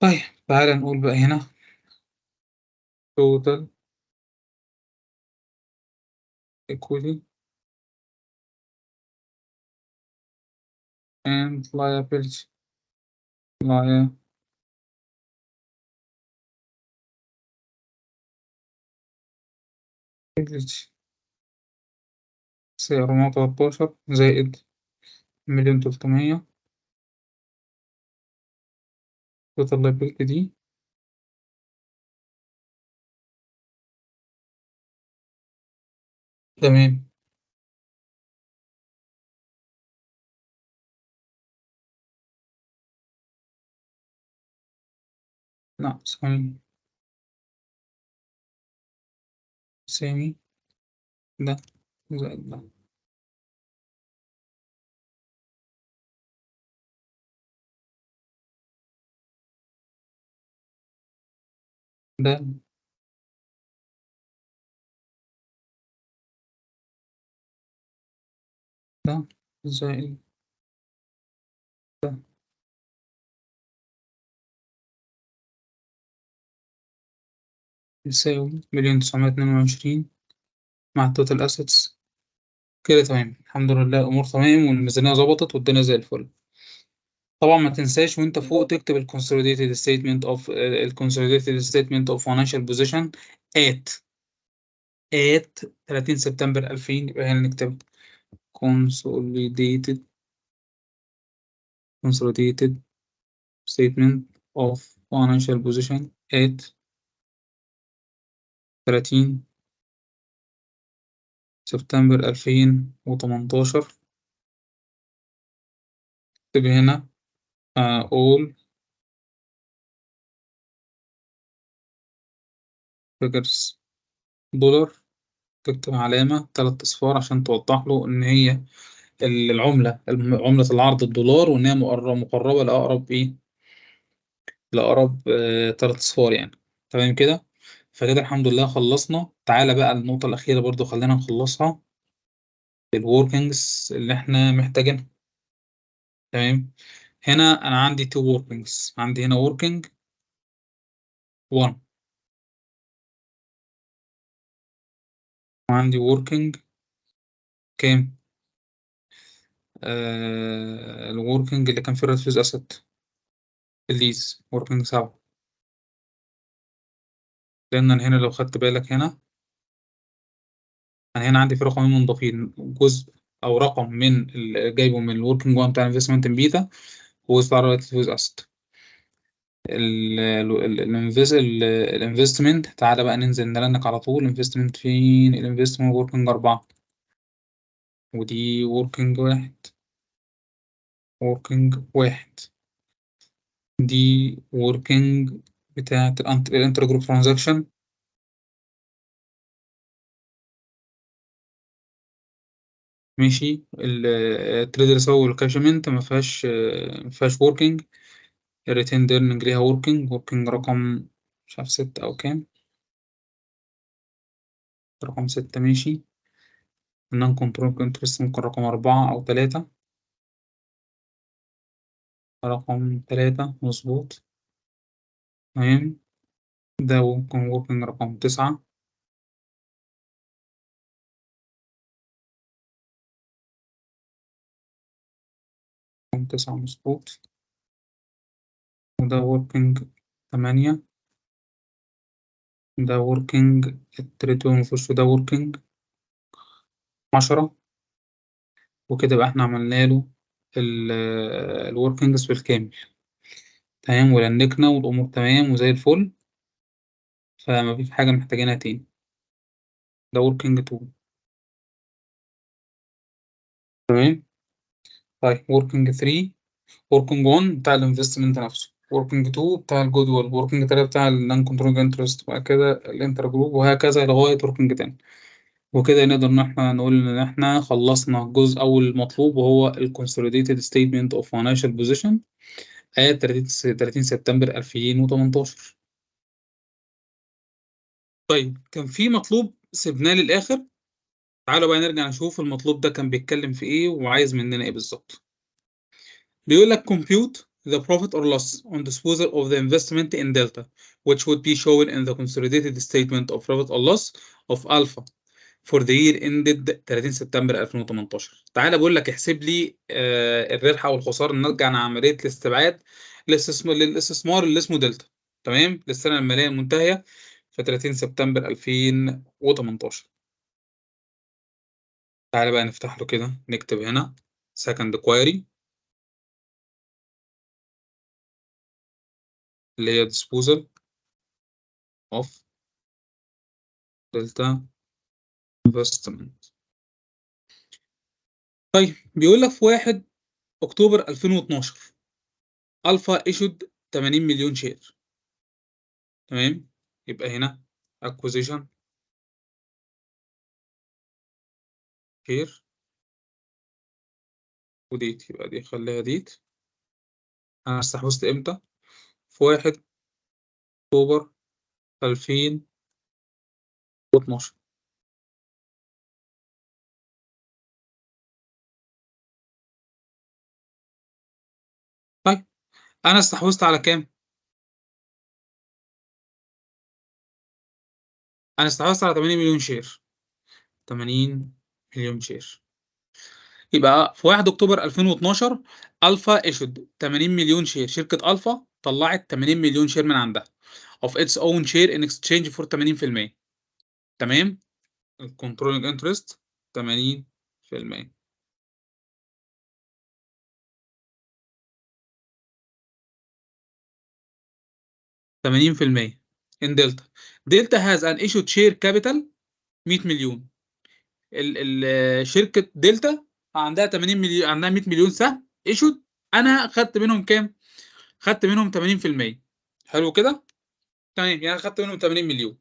Speaker 1: طيب تعالى نقول بقى هنا total equity and liability. liability سعر 413 زائد 1,300,000. total liability دي تمام. لا ثواني، سامي ده زائد ده ده زائد ده يساوي 1,922 مع التوتال أسيتس. كده تمام، الحمد لله الأمور تمام والميزانية ظبطت والدنيا زي الفل. طبعا ما تنساش وانت فوق تكتب ال consolidated statement of financial position at 30 سبتمبر 2000. يبقى هنا نكتب consolidated statement of financial position at 30 سبتمبر 2018. اكتب هنا all figures دولار، تكتب علامة 3 أصفار عشان توضح له إن هي عملة العرض الدولار، وإن هي مقربة لأقرب إيه، لأقرب 3 أصفار يعني. تمام كده. فكده الحمد لله خلصنا. تعالى بقى النقطة الأخيرة برضو خلينا نخلصها، الوركينجز اللي إحنا محتاجينها. تمام. هنا أنا عندي تو وركينجز، عندي هنا وركينج 1 وعندي وركينج كام؟ الوركينج اللي كان في الريفيوز أسيت الليز وركينج 7. لأن أنا هنا لو خدت بالك هنا، أنا هنا عندي في رقمين منضافين، جزء أو رقم من جايبه من الوركينج 1 بتاع انفستمنت إن بيتا، وجزء على الريفيوز أسيت. الانفستمنت، تعالى بقى ننزل نرنك على طول. انفستمنت فين؟ الانفستمنت وركينج 4، ودي وركينج 1، وركينج 1 دي وركينج بتاعة الانتر جروب ترانزاكشن. ماشي. التريدر سوى الكاشمنت ما فيهاش وركينج. الريتين ايرنينج ليها وركينج رقم مش عارف 6 أو كام، رقم 6 ماشي. النون كنترول انترست ممكن رقم 4 أو 3، رقم 3 مظبوط. تمام. ده ممكن وركينج رقم 9، رقم 9 مظبوط. وده وركينج 8، ده وركينج التريتون مفيش، ده وركينج 10. وكده بقى احنا عملنا له الوركينجز بالكامل. تمام، ولنكنا والأمور تمام وزي الفل، فما فيش حاجة محتاجينها تاني. ده وركينج 2. تمام. طيب وركينج 3، وركينج 1 بتاع الانفستمنت نفسه، وركينج 2 بتاع الجود ويل، وركينج 3 بتاع النون كنترول انترست، وبعد كده الانتر جروب، وهكذا لغاية وركينج 10. وكده نقدر ان احنا نقول ان احنا خلصنا الجزء اول مطلوب، وهو الكونسوليديتد ستيتمنت اوف فاينانشال بوزيشن at 30 سبتمبر 2018. طيب كان في مطلوب سيبناه للآخر. تعالوا بقى نرجع نشوف المطلوب ده كان بيتكلم في ايه وعايز مننا ايه بالظبط. بيقول لك compute the profit or loss on disposal of the investment in Delta which would be shown in the consolidated statement of profit or loss of Alpha for the year ended 30 سبتمبر 2018. تعالى بقول لك احسب لي الربح او الخساره الناتجه عن عمليه الاستبعاد للاستثمار اللي اسمه دلتا. تمام، للسنه الماليه المنتهيه في 30 سبتمبر 2018. تعالى بقى نفتح له كده، نكتب هنا second query اللي هي disposal of delta investment. طيب بيقول لك في 1 اكتوبر 2012 الفا ايشود 80 مليون شير. تمام. يبقى هنا acquisition شير وديت، يبقى دي خليها ديت. انا استحوذت امتى؟ في 1 اكتوبر 2012. انا استحوذت على كام؟ انا استحوذت على 80 مليون شير. 80 مليون شير. يبقى في 1 اكتوبر 2012 الفا ايشود 80 مليون شير. شركة الفا طلعت 80 مليون شير من عندها of its own share in exchange for 80%. تمام؟ الكنترولينج انترست 80%. 80% in دلتا. دلتا has an issued share capital 100 مليون. شركة دلتا عندها 80 مليون، عندها 100 مليون سهم issued. انا خدت منهم كام؟ خدت منهم 80%. حلو كده؟ تمام، يعني خدت منهم 80 مليون.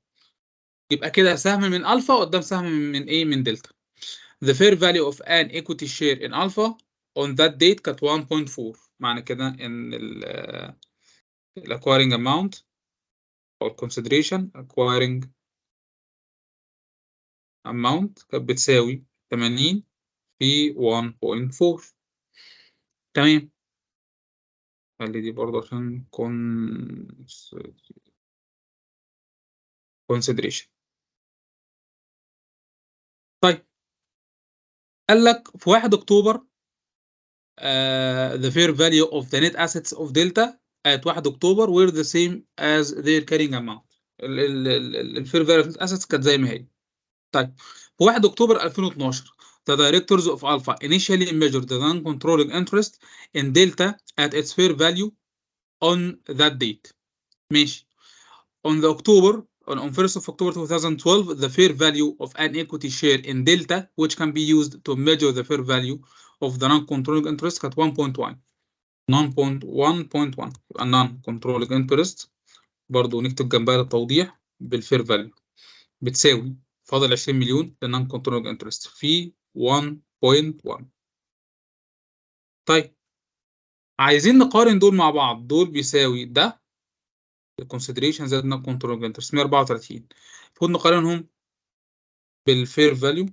Speaker 1: يبقى كده سهم من الفا قدام سهم من ايه؟ من دلتا. The fair value of an equity share in alpha on that date كانت 1.4. معنى كده ان ال acquiring amount او ال consideration acquiring amount كانت بتساوي 80 في 1.4. تمام. خلي دي برضه عشان consideration. طيب، قال لك في 1 اكتوبر the fair value of the net assets of Delta at 1 اكتوبر were the same as their carrying amount. الفير فاليو اوف assets كانت زي ما هي. طيب، في 1 اكتوبر 2012 the directors of Alpha initially measured the non-controlling interest in Delta at its fair value on that date. ماشي. On 1st of October 2012, the fair value of an equity share in Delta, which can be used to measure the fair value of the non-controlling interest, كانت 1.1. 1.1.1 يبقى non-controlling interest برضه نكتب جنبها للتوضيح بالفير فاليو بتساوي فاضل 20 مليون للنون كنترول انترست في 1.1. طيب، عايزين نقارن دول مع بعض. دول بيساوي ده الكونسيدريشن زائد النون كنترول انترست 134. المفروض نقارنهم بالفير فاليو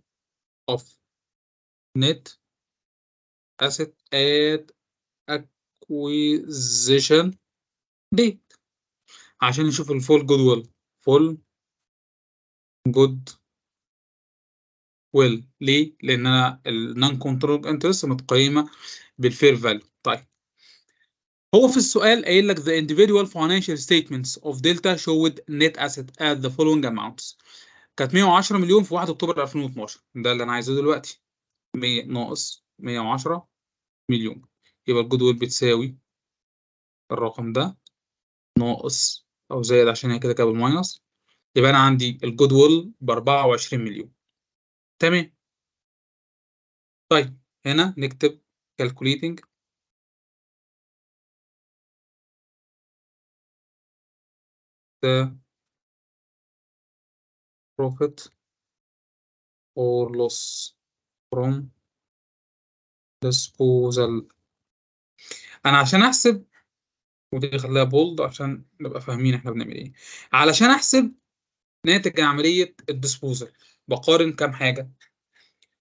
Speaker 1: اوف نت asset at acquisition date عشان نشوف الفول جود ويل. فول جود ويل ليه؟ لان انا النون كنترول انترست متقيمه بالفير فاليو. طيب، هو في السؤال قايل لك the individual financial statements of Delta showed net asset at the following amounts. كانت 110 مليون في 1 اكتوبر 2012. ده اللي انا عايزه دلوقتي. 100 ناقص 110 مليون. يبقى الجود ويل بتساوي الرقم ده ناقص او زائد عشان هي كده كده بالماينس. يبقى انا عندي الجود ويل ب 24 مليون. تمام. طيب، هنا نكتب calculating the profit or loss from disposal. انا عشان احسب، ودي خليها بولد عشان نبقى فاهمين احنا بنعمل ايه. علشان احسب ناتج عملية الديسبوزل بقارن كام حاجة.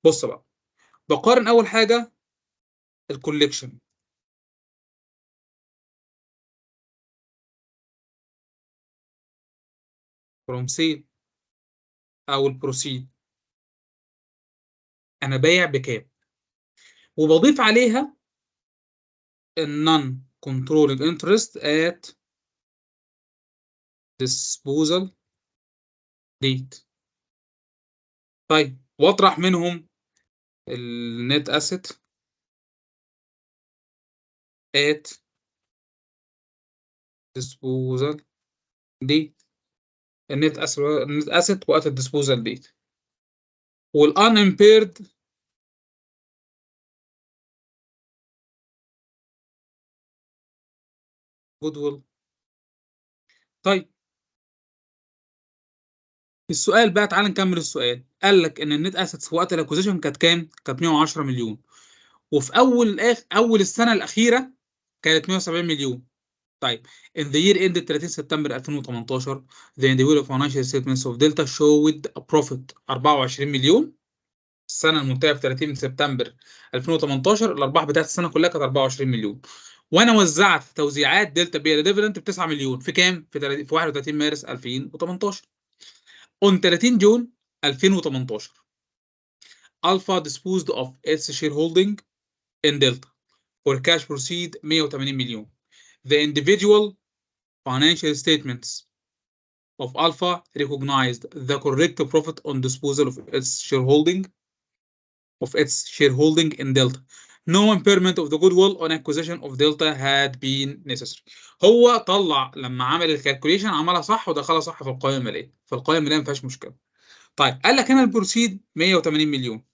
Speaker 1: بص بقى، بقارن اول حاجة الكوليكشن فروم سيل او البروسيد. انا بايع بكام، وبضيف عليها النون كنترولينج انترست ات disposal date. طيب، واطرح منهم النت اسيت at disposal date. النت اسيت وقت الديسبوزال ديت. والان امبيرد جود ويل. طيب، السؤال بقى، تعال نكمل السؤال. قال لك ان النت اسيتس في وقت الاكوزيشن كانت كام؟ كانت 110 مليون. وفي اول السنه الاخيره كانت 170 مليون. طيب، in the year ended 30 سبتمبر 2018 the individual financial statements of Delta showed a profit 24 مليون. السنه المنتهيه في 30 سبتمبر 2018 الارباح بتاعت السنه كلها كانت 24 مليون. وانا وزعت توزيعات دلتا بي ديفيدنت ب 9 مليون في كام؟ في 31 مارس 2018. on 30 جون 2018 Alpha disposed of its shareholding in Delta for cash proceed 180 مليون. The individual financial statements of Alpha recognized the correct profit on disposal of its shareholding in Delta. No impairment of the goodwill on acquisition of Delta had been necessary. هو طلع لما عمل الكالكوليشن عملها صح ودخلها صح في القائمه الماليه، فالقائمه الماليه ما فيهاش مشكله. طيب قال لك هنا البروسيد 180 مليون،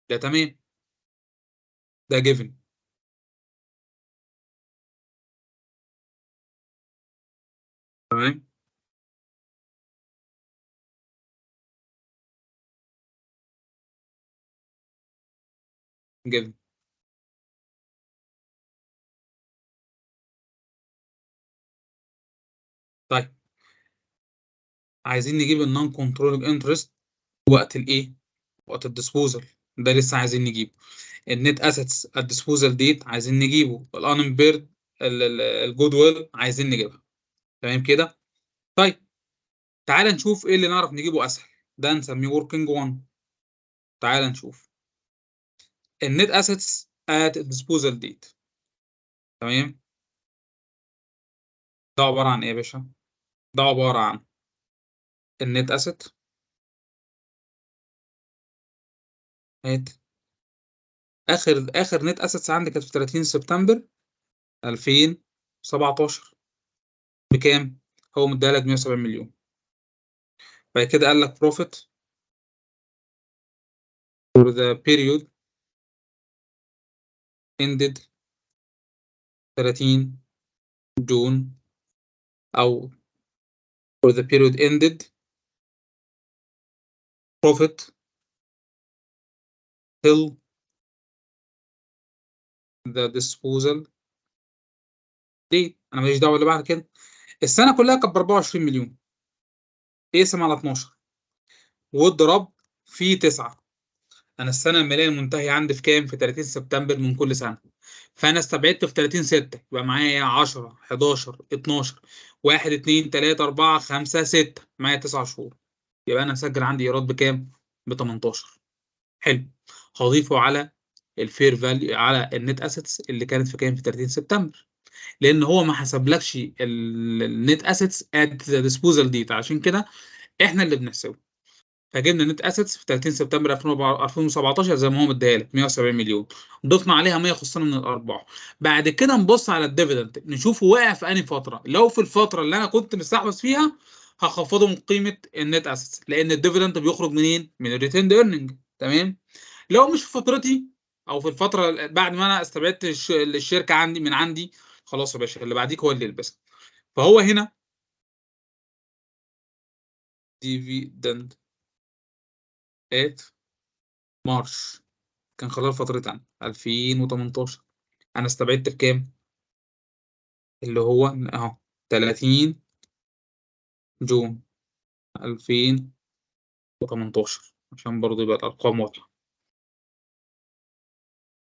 Speaker 1: ده تمام، ده جيفن. تمام جيفن. طيب عايزين نجيب النون كنترولنج انترست وقت الايه؟ وقت الديسبوزل، ده لسه عايزين نجيبه. النت اسيتس الديسبوزال ديت عايزين نجيبه، الانمبيرد الجود ويل عايزين نجيبها. تمام كده. طيب تعال نشوف ايه اللي نعرف نجيبه اسهل، ده نسميه working 1. تعال نشوف النت اسيتس ات disposal date. تمام، ده عباره عن ايه يا باشا؟ ده عباره عن النت اسيت هات اخر نت اسيتس عندي كانت في 30 سبتمبر 2017 بكام؟ هو مديها لك 170 مليون. بعد كده قال لك profit for the period ended 30 جون او for the period ended profit till the disposal date. انا ماليش دعوه اللي بعد كده. السنه كلها كانت ب 24 مليون، اقسم على 12 واضرب في 9. انا السنه الماليه المنتهيه عندي في كام؟ في 30 سبتمبر من كل سنه، فانا استبعدت في 30 6 يبقى معايا 10 11 12 1 2 3 4 5 6، معايا 9 شهور. يبقى انا هسجل عندي ايراد بكام؟ ب 18. حلو. هضيفه على الفير فاليو على النت اسيتس اللي كانت في كام؟ في 30 سبتمبر، لان هو ما حسبلكش النت اسيتس ات ذا ديسبوزال ديت، عشان كده احنا اللي بنحسبه. فجبنا نت اسيتس في 30 سبتمبر 2017 زي ما هو مديها لك 170 مليون، ضفنا عليها 100 خصنا من الارباح. بعد كده نبص على الديفيدند نشوفه واقع في انهي فتره. لو في الفتره اللي انا كنت مستحوذ فيها هخفضه من قيمه النت اسيتس، لان الديفيدند بيخرج منين؟ من الريتيند ايرنينج. تمام. لو مش في فترتي او في الفتره بعد ما انا استبعدت الشركه عندي من عندي، خلاص يا باشا اللي بعديك هو اللي يلبسها. فهو هنا ديفيدند ات مارش كان خلال فترة 2018. أنا استبعدت بكام؟ اللي هو أهو 30 جون 2018 عشان برضه يبقى الأرقام واضحة.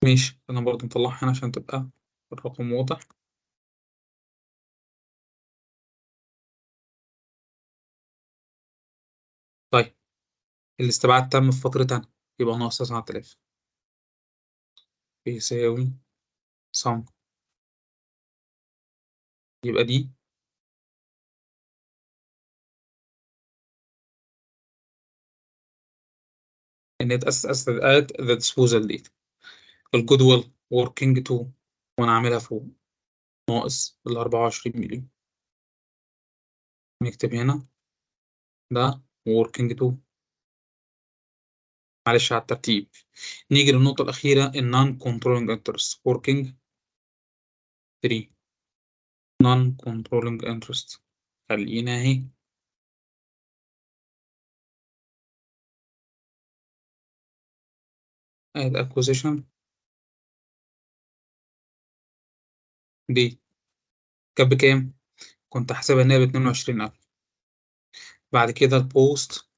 Speaker 1: ماشي، أنا برضه مطلعها هنا عشان تبقى الرقم واضح. طيب الاستبعاد تم في فترة أنا، يبقى ناقص 9000 بيساوي صم. يبقى دي إن اتأسس at the disposal date. الجود ويل working 2 وأنا عاملها فوق ناقص ال 24 مليون. نكتب هنا ده working 2. معلش على الترتيب. نيجي للنقطة الأخيرة النون كنترولينج انترست working 3. نون كنترولينج انترست خلينا اهي. اد اكوزيشن دي كانت بكام؟ كنت حاسبها ان هي ب 22,000. بعد كده بوست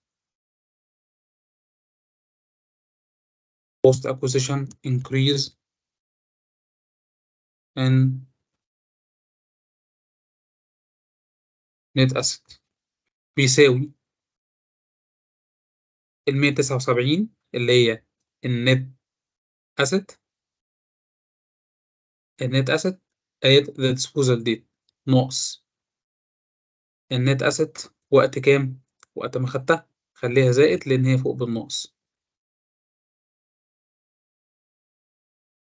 Speaker 1: اكوزيشن انكريز ان نت اسيت بيساوي ال 179 اللي هي النت اسيت النت اسيت at the disposal date ناقص النت اسيت وقت كام؟ وقت ما خدتها خليها زائد لان هي فوق بالناقص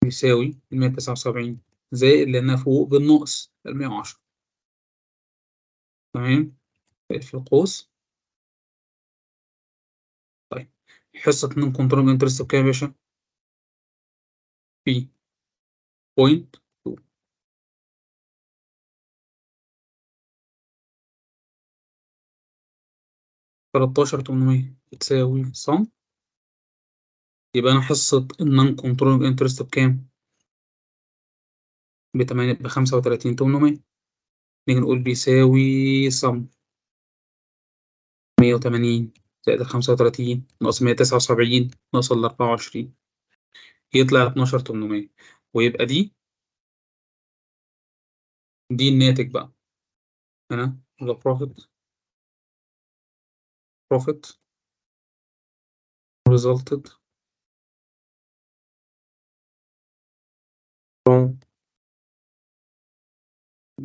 Speaker 1: بيساوي ال 179 زائد لانها فوق بالناقص ال 110. تمام في القوس. طيب حصة نون كنترول انترست بكام يا باشا؟ في بوينت 13800 بتساوي صم. يبقى أنا حصة النون كنترول انترست بكام؟ ب 35800. نيجي نقول بيساوي صم 180 زائد ال 35 ناقص 179 ناقص ال 24 يطلع 12800. ويبقى دي الناتج بقى هنا the profit resulted from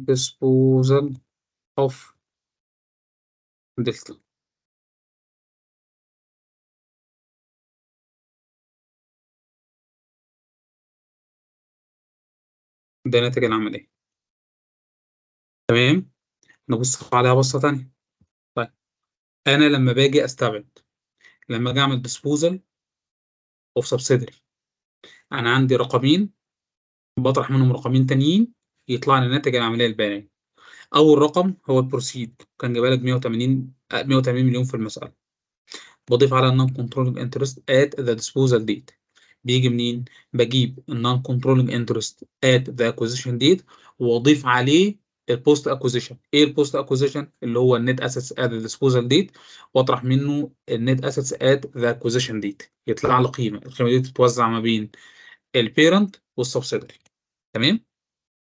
Speaker 1: disposal of delta. ده ناتج العملية. تمام نبص عليها بصة تانية. طيب أنا لما باجي أستبعد لما أجي أعمل disposal of subsidiary أنا عندي رقمين بطرح منهم رقمين تانيين يطلع لي ناتج العملية البيانية. أول رقم هو البروسيد كان جايبها لك 180 مليون في المسألة. بضيف على النون كنترولينج انترست at the disposal date. بيجي منين؟ بجيب النون كنترولينج انترست at the acquisition date واضيف عليه البوست اكوزيشن. ايه البوست اكوزيشن؟ اللي هو النت اسيتس at the disposal date واطرح منه النت اسيتس at the acquisition date يطلع لي قيمه. القيمه دي تتوزع ما بين البيرنت والسبسيدري. تمام؟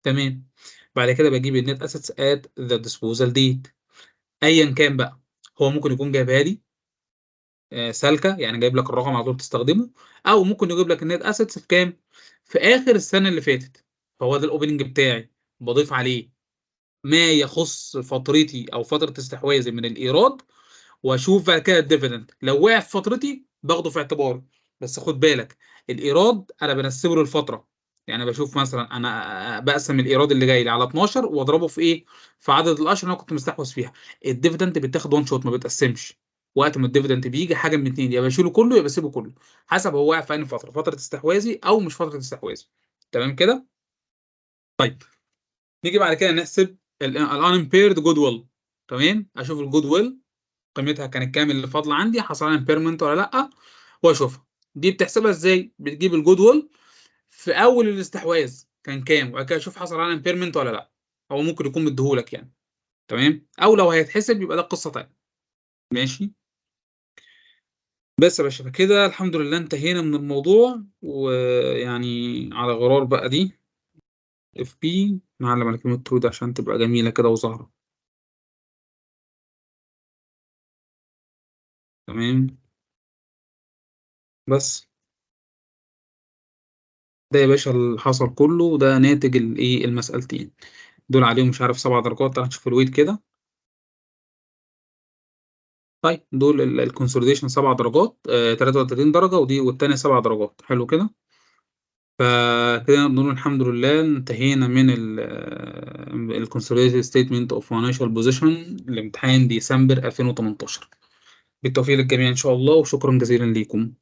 Speaker 1: تمام. بعد كده بجيب النت اسيتس at the disposal date ايا كان بقى. هو ممكن يكون جايبها لي سالكه يعني جايب لك الرقم على طول تستخدمه او ممكن يجيب لك النت اسيتس في كام في اخر السنه اللي فاتت. فهو ده الاوبننج بتاعي بضيف عليه ما يخص فترتي او فتره استحواذي من الايراد واشوف بعد كده الديفيدند لو وقع في فترتي باخده في اعتباري. بس خد بالك الايراد انا بنسبه للفتره. يعني بشوف مثلا انا بقسم الايراد اللي جاي لي على 12 واضربه في ايه في عدد الاشهر اللي انا كنت مستحوذ فيها. الديفيدند بيتاخد وان شوت ما بيتقسمش. وقت ما الديفيدند بيجي حاجه من اتنين يا بشيله كله يا بسيبه كله حسب هو واقع في انهي فتره استحواذي او مش فتره استحواذي. تمام كده. طيب نيجي بعد كده نحسب الانمبيرد جود ويل. تمام اشوف الجود ويل قيمتها كانت كام اللي فاضله عندي حصل لها امبيرمنت ولا لا واشوفها. دي بتحسبها ازاي؟ بتجيب الجود ويل في اول الاستحواذ كان كام وبعد كده اشوف حصل على امبيرمنت ولا لا. هو ممكن يكون مديهولك يعني. تمام او لو هيتحسب يبقى ده قصه تانيه. ماشي. بس يا باشا كده الحمد لله انتهينا من الموضوع ويعني على غرار بقى دي اف بي نعلم على كلمه ترود عشان تبقى جميله كده وظاهره. تمام. بس ده يا باشا اللي حصل كله وده ناتج الايه المسألتين دول عليهم مش عارف 7 درجات. تعال نشوف الويت كده. طيب دول الكونسوليديشن 7 درجات 33 درجة ودي والتانية 7 درجات. حلو كده. فكده نقول الحمد لله انتهينا من الكونسوليديتد ستيتمنت اوف فاينانشال بوزيشن لامتحان ديسمبر 2018. بالتوفيق للجميع ان شاء الله وشكرا جزيلا ليكم.